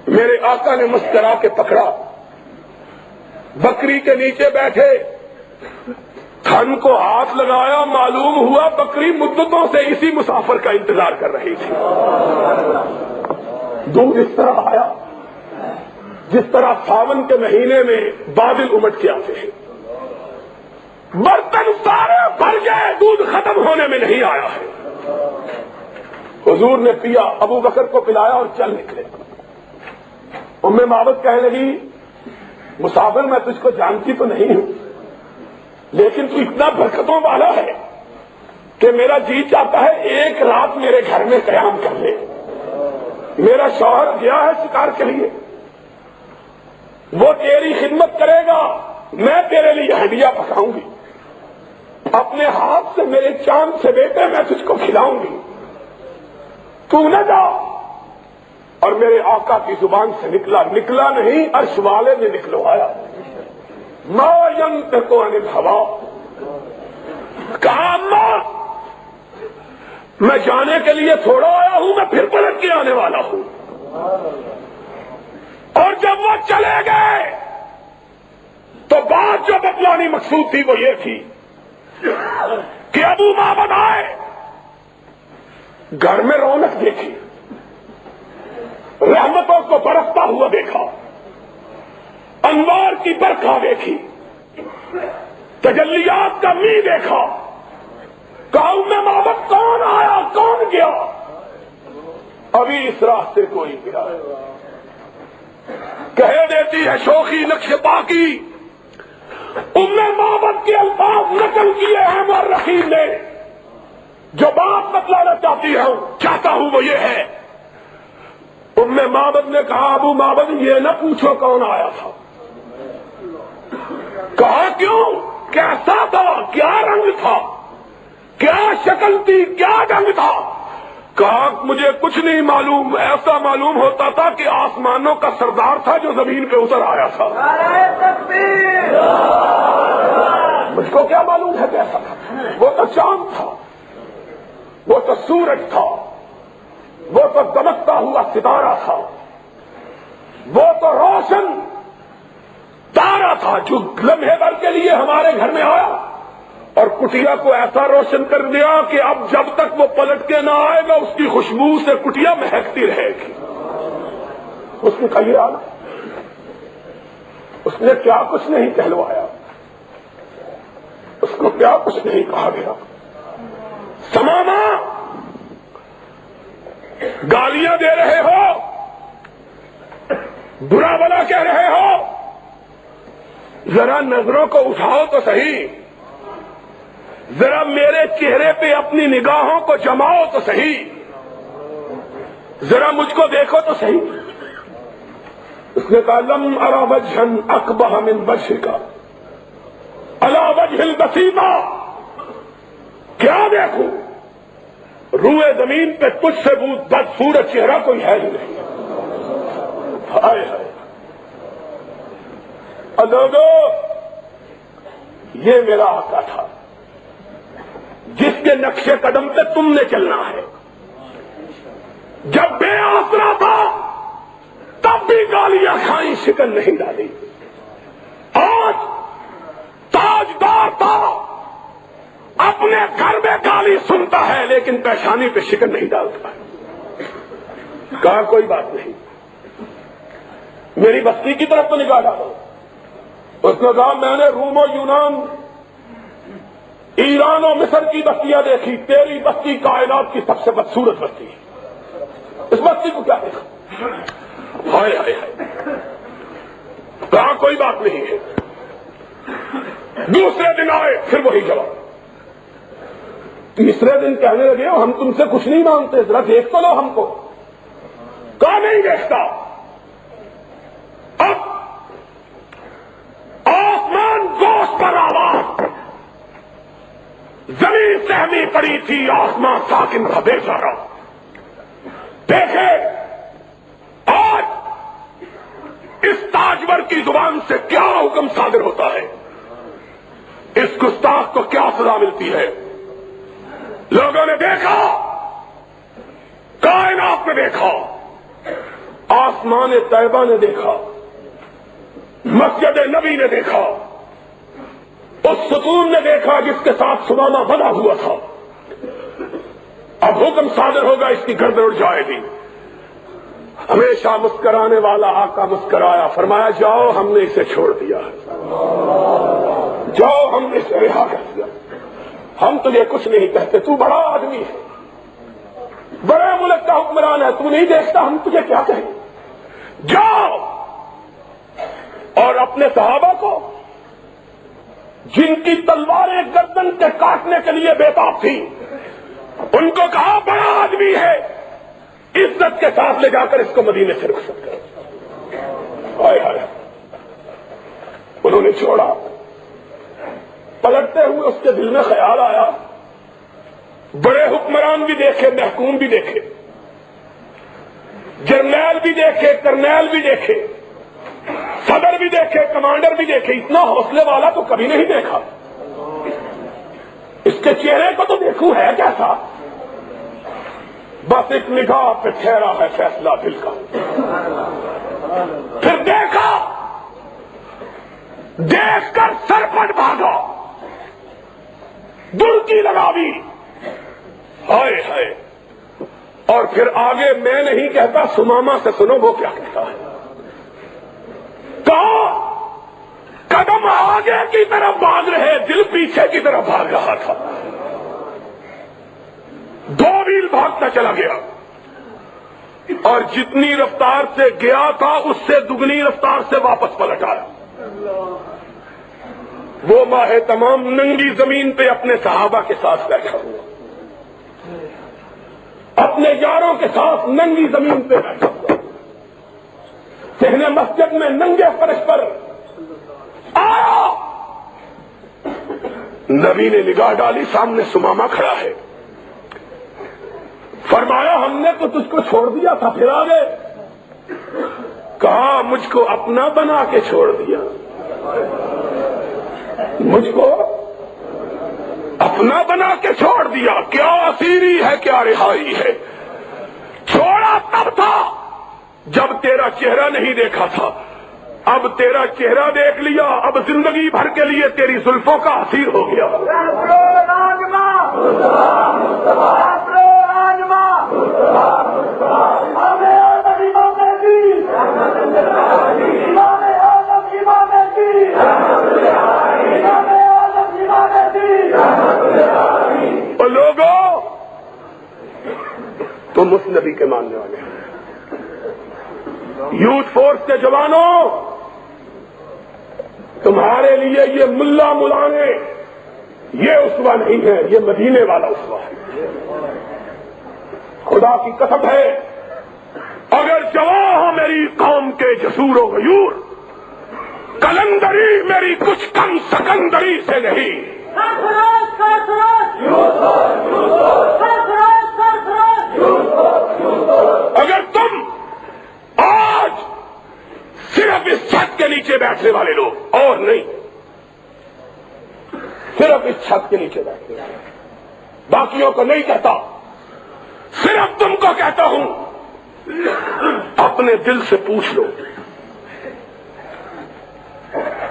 میرے آقا نے مسکرا کے پکڑا، بکری کے نیچے بیٹھے، تھن کو ہاتھ لگایا. معلوم ہوا بکری مدتوں سے اسی مسافر کا انتظار کر رہی تھی. دودھ اس طرح آیا جس طرح ساون کے مہینے میں بادل امٹ کے آتے ہیں. برتن سارے بھر گئے، دودھ ختم ہونے میں نہیں آیا ہے. حضور نے پیا، ابو بکر کو پلایا اور چل نکلے. ام معبد کہنے لگی مسافر میں تجھ کو جانتی تو نہیں ہوں، لیکن تو اتنا برکتوں والا ہے کہ میرا جی چاہتا ہے ایک رات میرے گھر میں قیام کر لے. میرا شوہر گیا ہے شکار کے لیے، وہ تیری خدمت کرے گا، میں تیرے لیے ہڈیاں پکاؤں گی، اپنے ہاتھ سے میرے چاند سے بیٹے میں تجھ کو کھلاؤں گی، تو نہ جا. اور میرے آقا کی زبان سے نکلا نہیں، عرش والے نے نکلوایا. ما ينطق عن الهوى. کہا اماں میں جانے کے لیے تھوڑا آیا ہوں، میں پھر پلٹ کے آنے والا ہوں. اور جب وہ چلے گئے تو بات جو بتلانی مقصود تھی وہ یہ تھی کہ ابو معبد آئے، گھر میں رونق دیکھی، رحمتوں کو برستا ہوا دیکھا، انوار کی برکھا دیکھی، تجلیات کا می دیکھا. کہا ام معبد کون آیا کون گیا؟ ابھی اس راستے کوئی گیا. کہہ دیتی ہے شوخی نقش باقی، ام معبد کے الفاظ نقل کیے ہیں مورخین نے. جو بات بتلانا چاہتا ہوں وہ یہ ہے، ام معبد نے کہا ابو معبد یہ نہ پوچھو کون آیا تھا. کہا کیوں؟ کیسا تھا؟ کیا رنگ تھا؟ کیا شکل تھی؟ کیا ڈنگ تھا؟ کہا مجھے کچھ نہیں معلوم، ایسا معلوم ہوتا تھا کہ آسمانوں کا سردار تھا جو زمین پہ اتر آیا تھا. مجھ کو کیا معلوم ہے کیسا تھا؟ وہ تو چاند تھا، وہ تو سورج تھا، وہ تو دمکتا ہوا ستارہ تھا، وہ تو روشن تارا تھا جو لمحے بھر کے لیے ہمارے گھر میں آیا اور کٹیا کو ایسا روشن کر دیا کہ اب جب تک وہ پلٹ کے نہ آئے گا اس کی خوشبو سے کٹیا مہکتی رہے گی. اس نے کہا اس نے کیا کچھ نہیں کہلوایا, اس کو کیا کچھ نہیں کہا گیا. سماما گالیاں دے رہے ہو, برا بلا کہہ رہے ہو, ذرا نظروں کو اٹھاؤ تو صحیح, ذرا میرے چہرے پہ اپنی نگاہوں کو جماؤ تو صحیح, ذرا مجھ کو دیکھو تو صحیح. اس نے کہا لم ارى وجها اقبح من وجهك على وجه البسيطة, کیا دیکھوں روئے زمین پہ تجھ سے بدصورت چہرہ کوئی ہے ہی نہیں. ہائے ہائے لوگو, یہ میرا آقا تھا جس کے نقش قدم پہ تم نے چلنا ہے. جب بے آسرا تھا تب بھی گالیاں کھائیں, شکن نہیں ڈالی. آج تاجدار تھا, اپنے گھر میں گالی سنتا ہے لیکن پیشانی پہ شکن نہیں ڈالتا. کہا کوئی بات نہیں, میری بستی کی طرف تو نگاہ ڈالو. اس نے کہا میں نے روم و یونان, ایران و مصر کی بستیاں دیکھی, تیری بستی کائنات کی سب سے بدصورت بستی ہے. اس بستی کو کیا دیکھا؟ ہائے ہائے ہائے. کہا کوئی بات نہیں ہے. دوسرے دن آئے پھر وہی جواب. تیسرے دن کہنے لگے ہم تم سے کچھ نہیں مانتے, ذرا دیکھ تو لو ہم کو. کہا نہیں دیکھتا. اب آسمان گوشت پر آواز, زمین سہمی پڑی تھی, آسمان ساکن تھا بے چارہ. دیکھے آج اس تاجور کی زبان سے کیا حکم صادر ہوتا ہے, اس گستاخ کو کیا سزا ملتی ہے. لوگوں نے دیکھا, کائنات نے دیکھا, آسمان طیبہ نے دیکھا, مسجد نبی نے دیکھا, اس ستون نے دیکھا جس کے ساتھ سمامہ بنا ہوا تھا. اب حکم صادر ہوگا, اس کی گردن اڑ جائے گی. ہمیشہ مسکرانے والا آقا مسکرایا, فرمایا جاؤ ہم نے اسے چھوڑ دیا, جاؤ ہم نے اسے رہا کر دیا. ہم تجھے کچھ نہیں کہتے, تو بڑا آدمی ہے, بڑے ملک کا حکمران ہے, تو نہیں دیکھتا ہم تجھے کیا کہیں. جاؤ اور اپنے صحابہ کو جن کی تلواریں گردن کے کاٹنے کے لیے بےتاب تھی, ان کو کہا بڑا آدمی ہے, عزت کے ساتھ لے جا کر اس کو مدینے سے رخصت کرو. آئے ہائے. انہوں نے چھوڑا. پلٹتے ہوئے اس کے دل میں خیال آیا, بڑے حکمران بھی دیکھے, محکوم بھی دیکھے, جرنیل بھی دیکھے, کرنیل بھی دیکھے, صدر بھی دیکھے, کمانڈر بھی دیکھے, اتنا حوصلے والا تو کبھی نہیں دیکھا. اس کے چہرے کو تو دیکھوں ہے کیسا. بس ایک نگاہ پہ ٹھہرا ہے فیصلہ دل کا. پھر دیکھا, دیکھ کر سرپٹ بھاگا, دلکی لگاوی. ہائے ہائے. اور پھر آگے میں نہیں کہتا, سماما سے سنو وہ کیا کہتا ہے. کہا قدم آگے کی طرف بھاگ رہے, دل پیچھے کی طرف بھاگ رہا تھا. 2 میل بھاگتا چلا گیا, اور جتنی رفتار سے گیا تھا اس سے دگنی رفتار سے واپس پلٹ آیا. وہ ماہ تمام ننگی زمین پہ اپنے صحابہ کے ساتھ بیٹھا ہوا, اپنے یاروں کے ساتھ ننگی زمین پہ بیٹھا ہوا. صحن مسجد میں ننگے فرش پر آیا. نبی نے نگاہ ڈالی, سامنے سمامہ کھڑا ہے. فرمایا ہم نے تو تجھ کو چھوڑ دیا تھا, پھر آ گئے. کہا مجھ کو اپنا بنا کے چھوڑ دیا, مجھ کو اپنا بنا کے چھوڑ دیا. کیا اسیری ہے, کیا رہائی ہے. چھوڑا تب تھا جب تیرا چہرہ نہیں دیکھا تھا, اب تیرا چہرہ دیکھ لیا، اب زندگی بھر کے لیے تیری زلفوں کا اسیر ہو گیا۔ اور لوگوں، تم اس نبی کے ماننے والے ہیں۔ یوتھ فورس کے جوانوں، تمہارے لیے یہ ملا ملانے یہ اسوہ نہیں ہے، یہ مدینے والا اسوہ ہے۔ خدا کی قسم ہے، اگر جواں ہو میری قوم کے جسور و غیور، کلندری میری کچھ کم سکندری سے نہیں۔ اگر تم آج صرف اس چھت کے نیچے بیٹھنے والے لوگ، اور نہیں، صرف اس چھت کے نیچے بیٹھنے والے، باقیوں کو نہیں کہتا، صرف تم کو کہتا ہوں، اپنے دل سے پوچھ لو،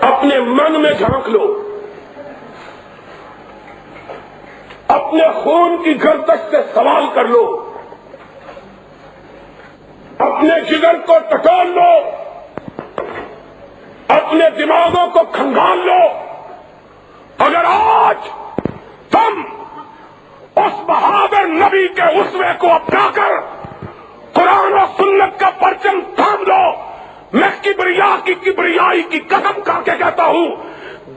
اپنے من میں جھانک لو، اپنے خون کی گردش سے سوال کر لو، اپنے جگر کو ٹٹول لو، اپنے دماغوں کو کھنگال لو۔ اگر آج تم اس بہادر نبی کے اسوے کو اپنا کر قرآن و سنت کا پرچم تھام لو، میں کبریائی کی قسم کھا کے کہتا ہوں،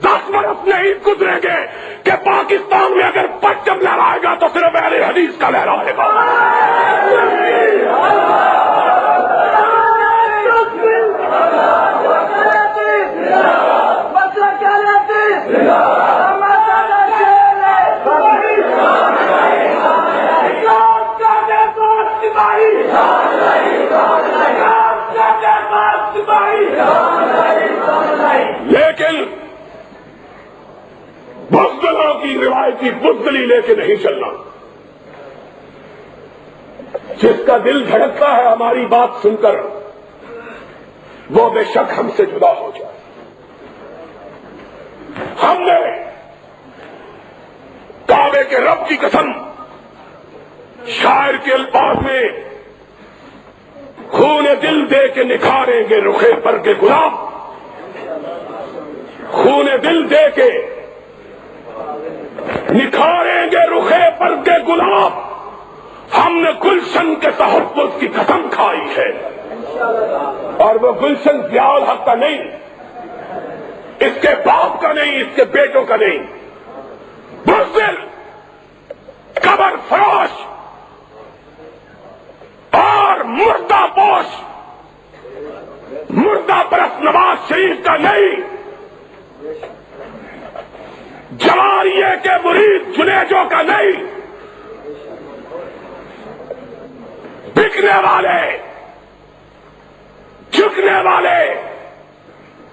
10 برس نہیں گزریں گے کہ پاکستان میں اگر پرچم لہرائے گا تو صرف اہل حدیث کا لہرائے گا۔ لیکن بزدلوں کی روایتی بزدلی لے کے نہیں چلنا۔ جس کا دل دھڑکتا ہے ہماری بات سن کر، وہ بے شک ہم سے جدا ہو جائے۔ ہم نے کعبے کے رب کی قسم، شاعر کے الفاظ میں خون دل دے کے نکھاریں گے رخے پر کے گلاب، خون دل دے کے نکھاریں گے رخے پر کے گلاب۔ ہم نے گلشن کے تحفظ کی قسم کھائی ہے، اور وہ گلشن ضیاء الحق کا نہیں، اس کے باپ کا نہیں، اس کے بیٹوں کا نہیں، بزدل، قبر فروش اور مردہ پوش، مردہ پرست نواز شریف کا نہیں، جواریے کے مرید جنیجوں کا نہیں، بکنے والے جھکنے والے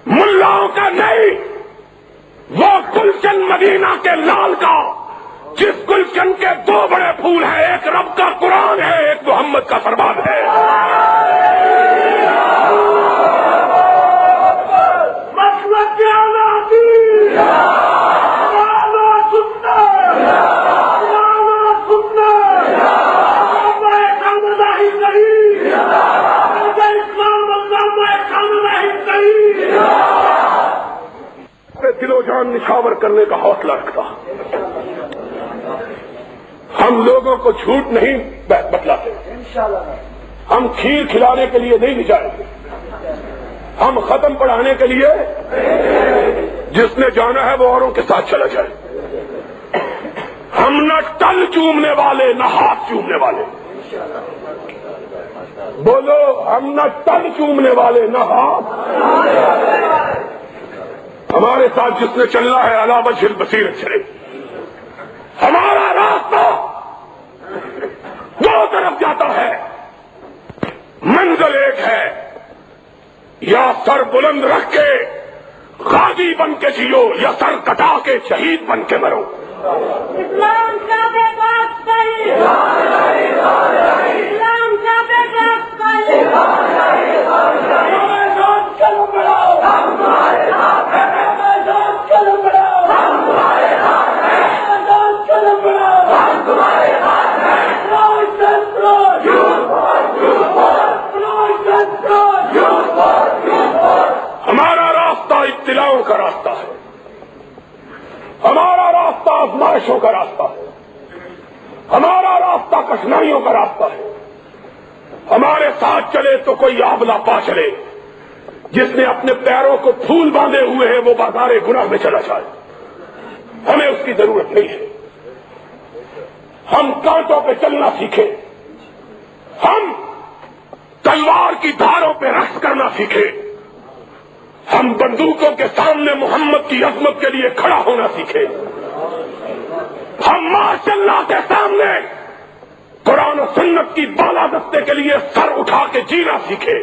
ملاؤں کا نہیں، وہ گلشن مدینہ کے لال کا، جس گلشن کے 2 بڑے پھول ہیں، ایک رب کا قرآن ہے، ایک محمد کا فرمان ہے۔ دل و جان نچھاور کرنے کا حوصلہ رکھتا، ہم لوگوں کو جھوٹ نہیں بتلاتے، ہم کھیر کھلانے کے لیے نہیں جائیں گے، ہم ختم پڑھانے کے لیے، جس نے جانا ہے وہ اوروں کے ساتھ چلا جائے۔ ہم نہ ٹل چومنے والے نہ ہاتھ چومنے والے، بولو، ہم نہ ٹل چومنے والے نہ ہاتھ۔ ہمارے ساتھ جس نے چلنا ہے علی وجہ البصیرۃ چلے۔ ہمارا راستہ 2 طرف جاتا ہے، منزل ایک ہے، یا سر بلند رکھ کے غازی بن کے جیو، یا سر کٹا کے شہید بن کے مرو۔ اسلام کا بے باک صحیح، اسلام کا بے باک صحیح، راستہ آزمائشوں کا راستہ ہے، ہمارا راستہ کٹھنائیوں کا راستہ ہے. ہمارے ساتھ چلے تو کوئی آبلا پا چلے، جس نے اپنے پیروں کو پھول باندھے ہوئے ہیں وہ بازار گناہ میں چلا جائے. ہمیں اس کی ضرورت نہیں ہے. ہم کانٹوں پہ چلنا سیکھیں، ہم تلوار کی دھاروں پہ رقص کرنا سیکھیں، ہم بندوقوں کے سامنے محمد کی عظمت کے لیے کھڑا ہونا سیکھیں، ہم ماشاء اللہ کے سامنے قرآن و سنت کی بالادستے کے لیے سر اٹھا کے جینا سیکھیں.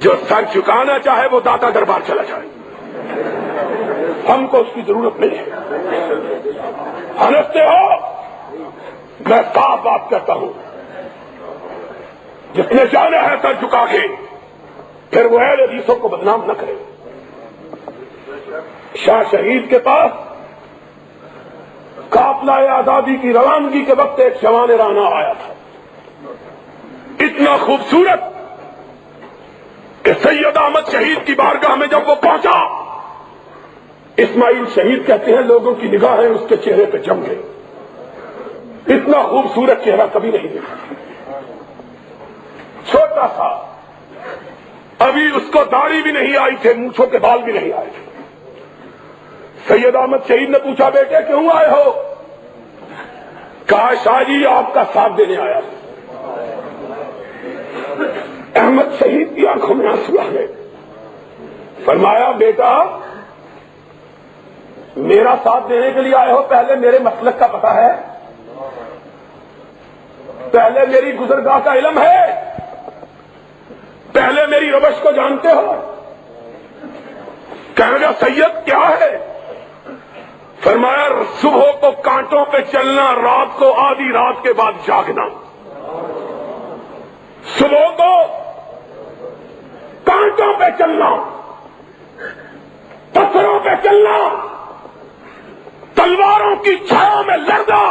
جو سر چکانا چاہے وہ داتا دربار چلا جائے، ہم کو اس کی ضرورت نہیں ہے. ہنستے ہو؟ میں صاف بات کرتا ہوں، جس نے جانا ہے سر چکا کے پھر وہ اہل حدیثوں کو بدنام نہ کرے. شاہ شہید کے پاس قافلہ آزادی کی روانگی کے وقت ایک جوان رانا آیا تھا، اتنا خوبصورت کہ سید احمد شہید کی بارگاہ میں جب وہ پہنچا، اسماعیل شہید کہتے ہیں لوگوں کی نگاہیں اس کے چہرے پہ جم گئی. اتنا خوبصورت چہرہ کبھی نہیں دیکھا. چھوٹا سا، ابھی اس کو داڑھی بھی نہیں آئی تھے، مونچھوں کے بال بھی نہیں آئے تھے. سید احمد شہید نے پوچھا بیٹے کیوں آئے ہو؟ کہا شاہ جی آپ کا ساتھ دینے آیا. احمد شہید کی آنکھوں میں آنسو آ گئے. فرمایا بیٹا میرا ساتھ دینے کے لیے آئے ہو، پہلے میرے مسلک کا پتہ ہے، پہلے میری گزرگاہ کا علم ہے، پہلے میری روش کو جانتے ہو؟ کہنے لگا سید کیا ہے؟ فرمایا صبح کو کانٹوں پہ چلنا، رات کو آدھی رات کے بعد جاگنا. صبح کو کانٹوں پہ چلنا، پتھروں پہ چلنا، تلواروں کی چھاؤں میں لڑنا،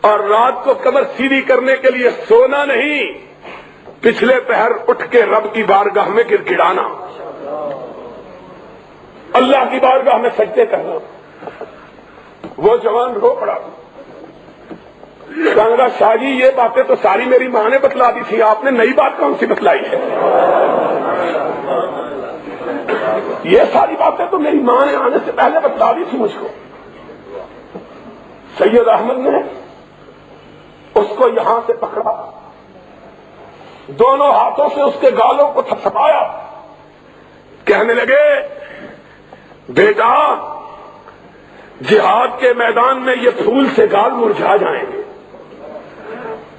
اور رات کو کمر سیدھی کرنے کے لیے سونا نہیں، پچھلے پہر اٹھ کے رب کی بارگاہ میں گر گڑانا، اللہ کی بارگاہ میں سجدے کرنا. وہ جوان رو پڑا. کہنے لگا شاہ جی یہ باتیں تو ساری میری ماں نے بتلا دی تھی، آپ نے نئی بات کون سی بتلائی ہے؟ یہ ساری باتیں تو میری ماں نے آنے سے پہلے بتلا دی تھی مجھ کو. سید احمد نے اس کو یہاں سے پکڑا، دونوں ہاتھوں سے اس کے گالوں کو تھپتھپایا. کہنے لگے بیٹا جہاد کے میدان میں یہ پھول سے گال مرجھا جائیں گے.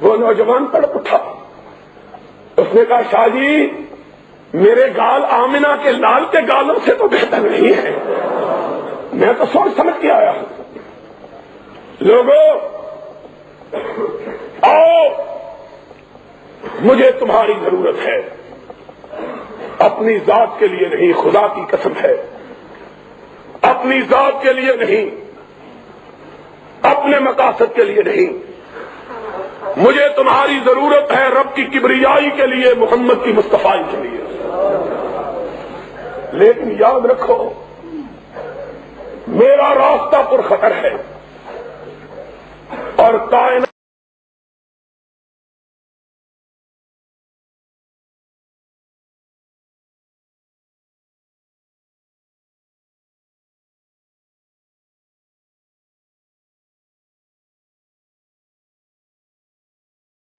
وہ نوجوان تڑپ اٹھا. اس نے کہا شاہ جی میرے گال آمنہ کے لال کے گالوں سے تو بہتر نہیں ہے، میں تو سوچ سمجھ کے آیا ہوں. لوگوں آؤ، مجھے تمہاری ضرورت ہے، اپنی ذات کے لیے نہیں، خدا کی قسم ہے اپنی ذات کے لیے نہیں، اپنے مقاصد کے لیے نہیں. مجھے تمہاری ضرورت ہے رب کی کبریائی کے لیے، محمد کی مصطفائی کے لیے. لیکن یاد رکھو میرا راستہ پر خطر ہے اور کائنات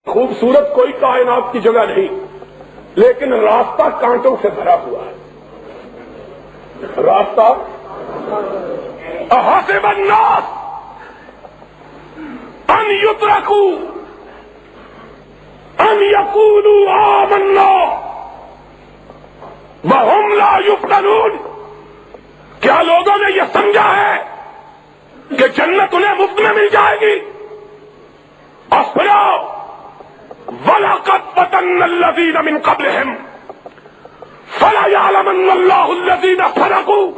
خوبصورت کوئی کائنات کی جگہ نہیں، لیکن راستہ کانٹوں سے بھرا ہوا ہے. راستہ احسب الناس ان یترکوا ان یقولوا آمنا وهم لا یفتنون. کیا لوگوں نے یہ سمجھا ہے کہ جنت انہیں مفت میں مل جائے گی؟ اصبروا وَلَقَدْ فَتَنَّا الَّذِينَ مِنْ قَبْلِهِمْ فَلَيَعْلَمَنَّ اللَّهُ الَّذِينَ صَدَقُوا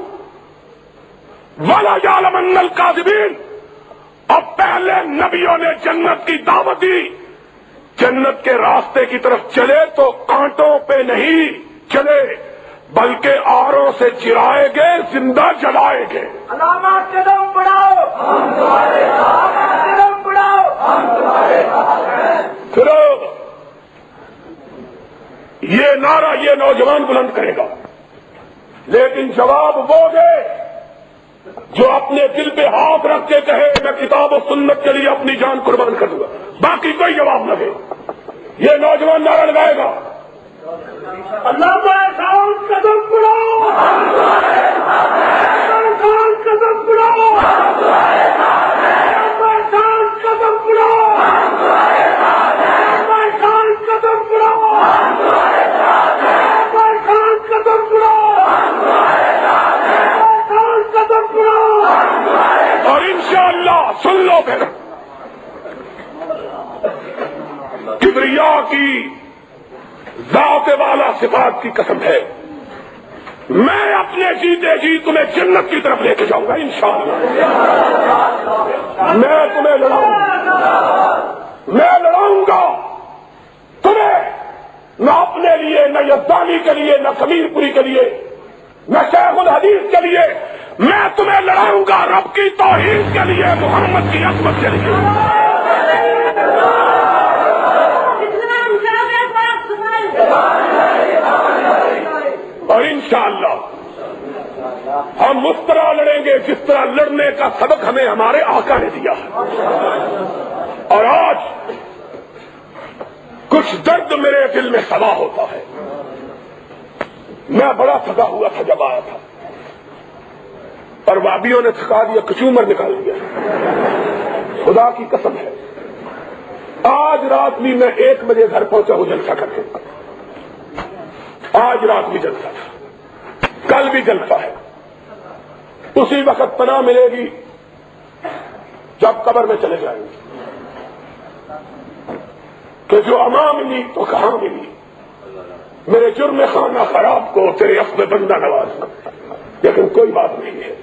وَلَيَعْلَمَنَّ الْكَاذِبِينَ. اب پہلے نبیوں نے جنت کی دعوت دی، جنت کے راستے کی طرف چلے تو کانٹوں پہ نہیں چلے، بلکہ آروں سے چرائے گے، زندہ جلائے گے۔ علامات قدم بڑھاؤ، قدم بڑھاؤ۔ پھر یہ نعرہ یہ نوجوان بلند کرے گا، لیکن جواب وہ دے جو اپنے دل پہ ہاتھ رکھ کے کہے میں کتاب و سنت کے لیے اپنی جان قربان کر دوں گا، باقی کوئی جواب نہ دے۔ یہ نوجوان نعرہ لگائے گا، اللہ قدم بڑھاؤ، قدم بڑھاؤ، قدم بڑھاؤ، قدم بڑھاؤ، قدم بڑھاؤ۔ اور انشاءاللہ سن لو پھر، کبریا کی ذات والا صفات کی قسم ہے، میں اپنے جیتے جی تمہیں جنت کی طرف لے کے جاؤں گا انشاءاللہ۔ میں تمہیں لڑاؤں گا، میں لڑاؤں گا تمہیں، نہ اپنے لیے، نہ یزدانی کے لیے، نہ خمیر پوری کے لیے، نہ شیخ الحدیث کے لیے، میں تمہیں لڑاؤں گا رب کی توحید کے لیے، محمد کی عظمت کے لیے۔ اور انشاءاللہ ہم اس طرح لڑیں گے جس طرح لڑنے کا سبق ہمیں ہمارے آقا نے دیا ہے۔ اور آج کچھ درد میرے دل میں سوا ہوتا ہے، میں بڑا تھکا ہوا تھا جب آیا تھا، اور وابیوں نے تھکا دیا، کچومر نکال دیا، خدا کی قسم ہے۔ آج رات بھی میں 1 بجے گھر پہنچا ہوں جلسہ کرنے، آج رات بھی جلسہ تھا، کل بھی جلسہ ہے۔ اسی وقت پناہ ملے گی جب قبر میں چلے جائیں گے کہ جو اماں ملی تو کہاں ملی، میرے جرم خانہ خراب کو تیرے اپنے بندہ نواز، لیکن کوئی بات نہیں ہے،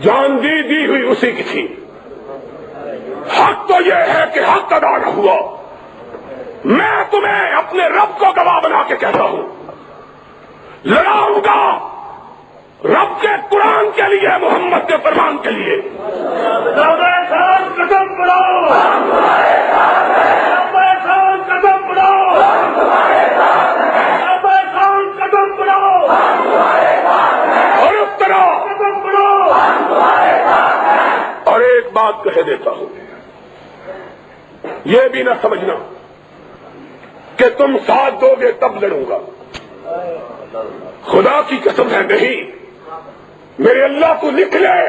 جان دی ہوئی اسی کی تھی۔ حق تو یہ ہے کہ حق ادا نہ ہوا، میں تمہیں اپنے رب کو گواہ بنا کے کہتا ہوں، لڑاؤں گا رب کے قرآن کے لیے، محمد کے فرمان کے لیے۔ قدم بڑھاؤ، قدم بڑھاؤ، قدم بڑھاؤ، اور اس طرح قدم بڑھاؤ۔ اور ایک بات کہہ دیتا ہوں، یہ بھی نہ سمجھنا کہ تم ساتھ دو گے تب لڑوں گا، خدا کی قسم ہے نہیں، میرے اللہ کو لکھ لے،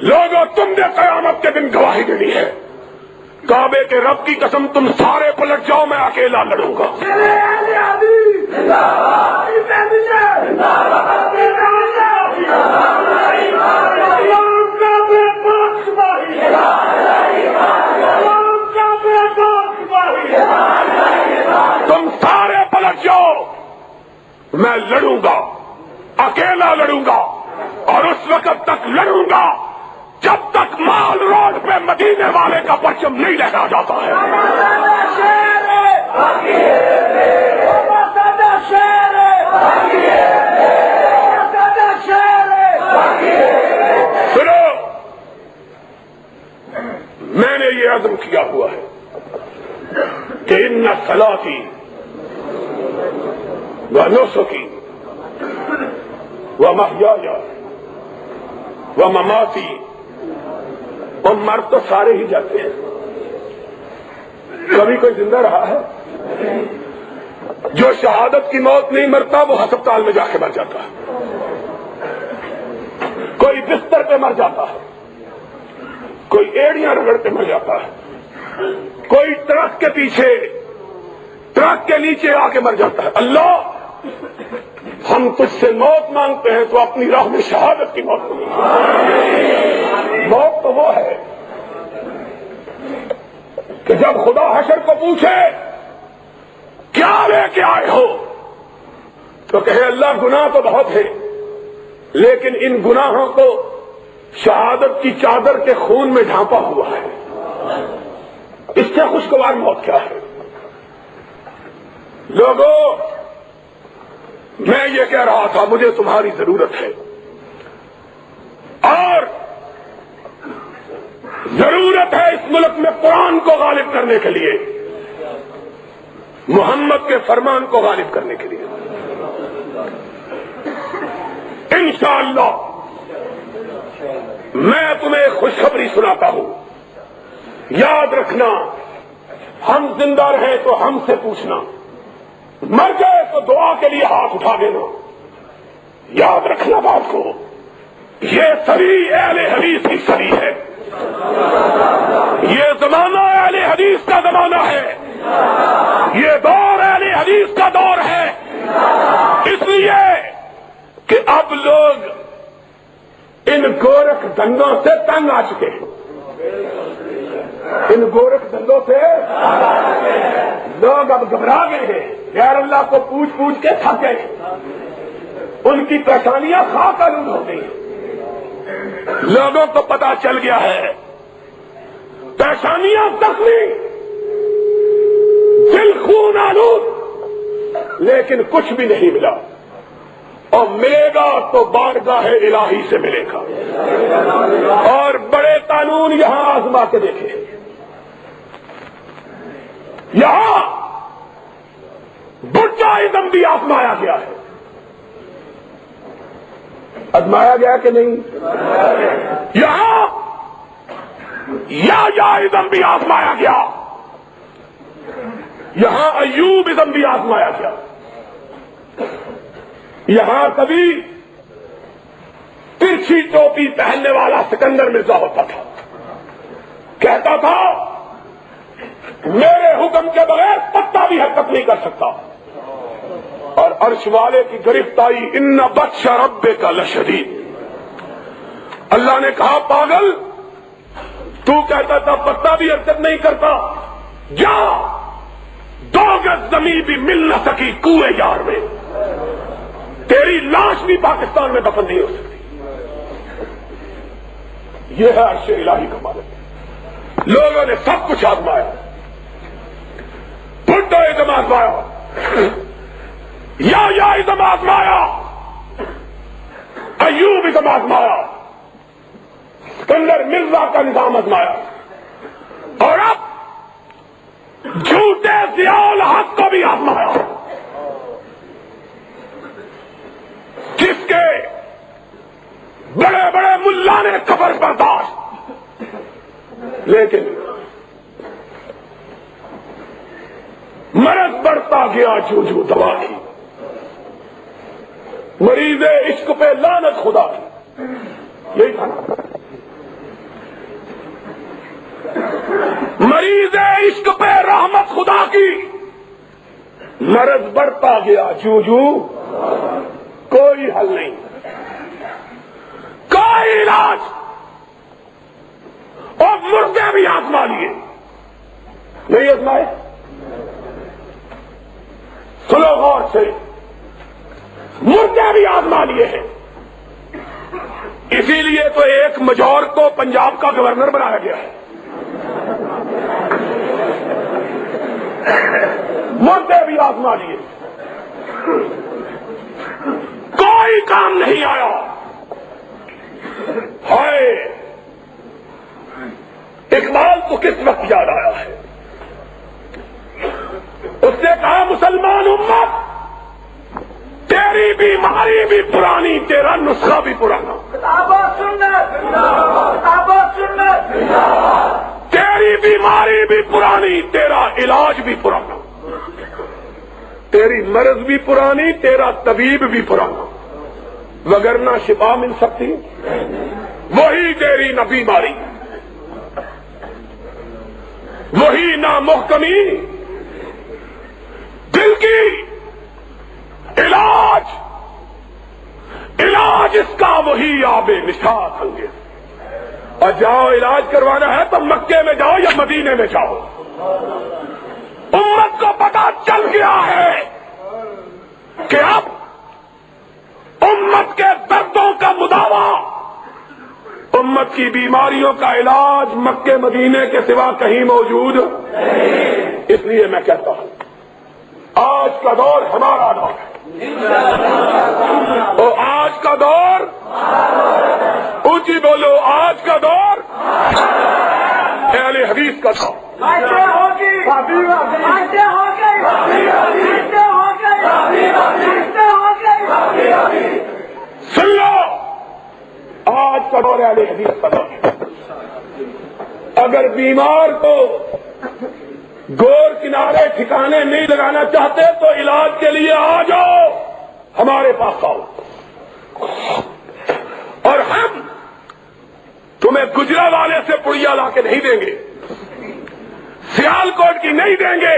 لوگوں تم نے قیامت کے دن گواہی دینی ہے، کعبے کے رب کی قسم تم سارے پلٹ جاؤ، میں اکیلا لڑوں گا۔ تم سارے پلٹ جاؤ، میں لڑوں گا، اکیلا لڑوں گا، اور اس وقت تک لڑوں گا جب تک مال روڈ پہ مدینے والے کا پرچم نہیں لہرا جاتا ہے۔ سنو، میں نے یہ عزم کیا ہوا ہے کہ ان صلاتی و نسکی و محیای و مماتی، اور مر تو سارے ہی جاتے ہیں، کبھی کوئی زندہ رہا ہے؟ جو شہادت کی موت نہیں مرتا وہ ہسپتال میں جا کے مر جاتا ہے، کوئی بستر پہ مر جاتا ہے، کوئی ایڑیاں رگڑ کے مر جاتا ہے، کوئی ٹرک کے پیچھے، ٹرک کے نیچے آ کے مر جاتا ہے۔ اللہ، ہم تجھ سے موت مانگتے ہیں تو اپنی راہ میں شہادت کی موت مانگتے۔ موت تو وہ ہے کہ جب خدا حشر کو پوچھے کیا لے کے آئے ہو تو کہے اللہ گناہ تو بہت ہے، لیکن ان گناہوں کو شہادت کی چادر کے خون میں ڈھانپا ہوا ہے، اس سے خوشگوار موت کیا ہے؟ لوگوں، میں یہ کہہ رہا تھا مجھے تمہاری ضرورت ہے، اور ضرورت ہے اس ملک میں قرآن کو غالب کرنے کے لیے، محمد کے فرمان کو غالب کرنے کے لیے۔ انشاءاللہ میں تمہیں خوشخبری سناتا ہوں، یاد رکھنا، ہم زندہ رہے تو ہم سے پوچھنا، مر گئے تو دعا کے لیے ہاتھ اٹھا دینا۔ یاد رکھنا بات کو، یہ صحیح اہل حدیث کی صحیح ہے، یہ زمانہ اہل حدیث کا زمانہ ہے، یہ دور اہل حدیث کا دور ہے، اس لیے کہ اب لوگ ان گورکھ دنگوں سے تنگ آ چکے ہیں، ان گورکھ دنگوں سے لوگ اب گھبرا گئے ہیں، غیر اللہ کو پوچھ پوچھ کے تھک گئے ہیں، ان کی پریشانیاں خاک آلود ہو گئی ہیں، لوگوں کو پتا چل گیا ہے پریشانیاں زخمی، دل خون آلود، لیکن کچھ بھی نہیں ملا، اور ملے گا تو بارگاہ الہی سے ملے گا، اور بڑے قانون یہاں آزما کے دیکھیں، یہاں بڑا ازم بھی آزمایا گیا ہے، آزمایا گیا کہ نہیں؟ یہاں یا ازم بھی آزمایا گیا، یہاں ایوب ازم بھی آزمایا گیا، یہاں کبھی ترچھی ٹوپی پہننے والا سکندر مرزا ہوتا تھا، کہتا تھا میرے حکم کے بغیر پتا بھی حرکت نہیں کر سکتا، اور عرش والے کی گرفت آئی، ان بطش ربک لشدید، اللہ نے کہا پاگل تو کہتا تھا پتا بھی حرکت نہیں کرتا، جا 2 گز زمین بھی مل نہ سکی کوئے یار میں، تیری لاش بھی پاکستان میں دفن نہیں ہو سکتی۔ یہ ہے عرش الہی کا مالک، لوگوں نے سب کچھ آزمایا، بھٹو ازم آزمایا، یا ازم آزمایا، ایوب ازم آزمایا، سکندر مرزا کا نظام آزمایا، اور اب جھوٹے ضیاء الحق کو بھی آزمایا، جس کے بڑے بڑے ملا نے قبر برداشت، لیکن مرض بڑھتا گیا جو دوا کی، مریض عشق پہ لعنت خدا کی، یہی تھا نا، مریض عشق پہ رحمت خدا کی، مرض بڑھتا گیا جو کوئی حل نہیں، کوئی علاج، اور مردے بھی آزما لیے، نہیں آزمائے؟ سنو غور سے، مردے بھی آزما لیے ہیں، اسی لیے تو ایک مجور کو پنجاب کا گورنر بنایا گیا ہے، مردے بھی آزما لیے، کوئی کام نہیں آیا، ہائے اقبال کو کس وقت یاد آیا ہے، اس نے کہا مسلمان امت تیری بیماری بھی پرانی، تیرا نسخہ بھی پرانا، تیری بیماری بھی پرانی، تیرا علاج بھی پرانا، تیری مرض بھی پرانی، تیرا طبیب بھی پرانا، وگرنہ شفا مل سکتی؟ وہی تیری نہ بیماری، وہی نہ محکمی، دل کی علاج اس کا وہی آب نشاط ہوں گے، اور جاؤ علاج کروانا ہے تو مکے میں جاؤ یا مدینے میں جاؤ، امت کو پتا چل گیا ہے کہ اب امت کے دردوں کا مداوا، امت کی بیماریوں کا علاج مکے مدینے کے سوا کہیں موجود نہیں، اس لیے میں کہتا ہوں آج کا دور ہمارا دور ہے، اور آج کا دور، اونچی بولو، آج کا دور اہل حدیث کا تھا۔ سن لو، آج کا دور اہل حدیث کا دور۔ اگر بیمار کو گور کنارے ٹھکانے نہیں لگانا چاہتے تو علاج کے لیے آ جاؤ، ہمارے پاس آؤ، اور ہم تمہیں گجرا والے سے پڑیا لا کے نہیں دیں گے، سیال کوٹ کی نہیں دیں گے،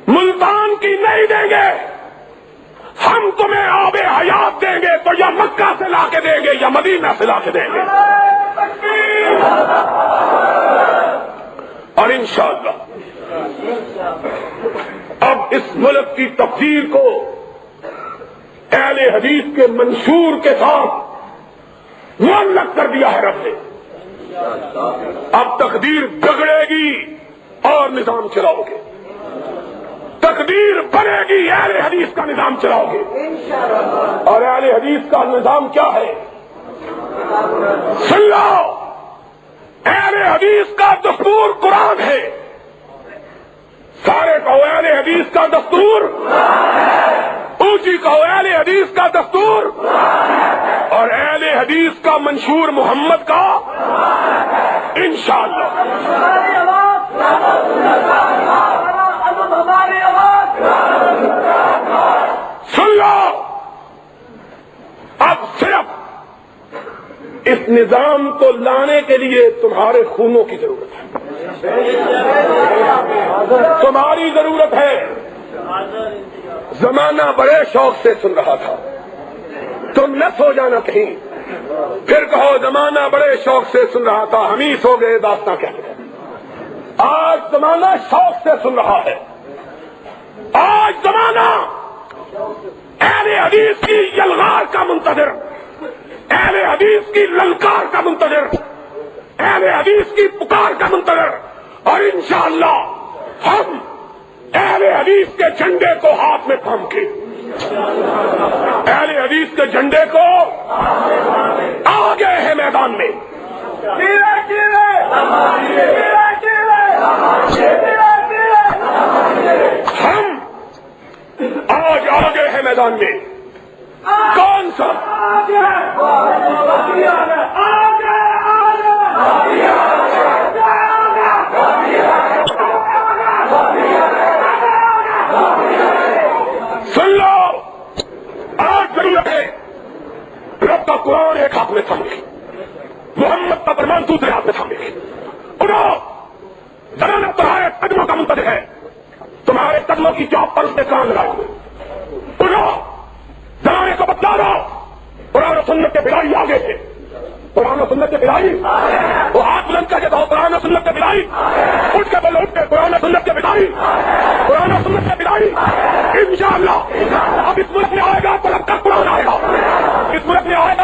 ملتان کی نہیں دیں گے، ہم تمہیں آب حیات دیں گے تو یا مکہ سے لا کے دیں گے یا مدینہ سے لا کے دیں گے، اور انشاءاللہ اب اس ملک کی تقدیر کو اہل حدیث کے منشور کے ساتھ معلق کر دیا ہے رب نے۔ اب تقدیر بگڑے گی اور نظام چلاؤ گے، تقدیر بنے گی اہل حدیث کا نظام چلاؤ گے، اور اہل حدیث کا نظام کیا ہے؟ سن لو، اہل حدیث کا دستور قرآن ہے، سارے کہو اہل حدیث کا دستور، اونچی کہو اہل حدیث کا دستور، اور اہل حدیث کا منشور محمد کا انشاءاللہ۔ سن لو، اب صرف اس نظام کو لانے کے لیے تمہارے خونوں کی ضرورت ہے، تمہاری ضرورت ہے۔ زمانہ بڑے شوق سے سن رہا تھا، تم نہ سو جانا کہیں، پھر کہو زمانہ بڑے شوق سے سن رہا تھا، ہم ہی سو گئے داستاں کہتے ہیں۔ آج زمانہ شوق سے سن رہا ہے، آج زمانہ اہل حدیث کی یلغار کا منتظر، اہل حدیث کی للکار کا منتظر، اہل حدیث کی پکار کا منتظر، اور انشاءاللہ ہم اہل حدیث کے جھنڈے کو ہاتھ میں تھام کے، اہل حدیث کے جھنڈے کو آگے ہے میدان میں، ہم آج آگے ہے میدان میں۔ کون سا؟ سن لو، آج ضرورت ہے رب کا قرآن ایک ہاتھ میں تھامے، محمد کا فرمان دوسرے ہاتھ میں تھامے۔ اٹھو، زمانہ تمہارے قدموں کا منتظر ہے، تمہارے قدموں کی چوک پر اس نے کان لگائے ہوئے۔ اٹھو، زمانے کو بتلا دو، قرآن و سنت کے بلائی آگے تھے، قرآن و سنت کے بلائی، وہ ہاتھ بلند کر کے کہو قرآن و سنت کے بلائی، اٹھ کے بولو، اٹھ کے قرآن و سنت کے بلائی، قرآن و سنت کے بلائی۔ انشاءاللہ اب اس ملک میں آئے گا تو لگتا قرآن آئے گا، اس ملک میں آئے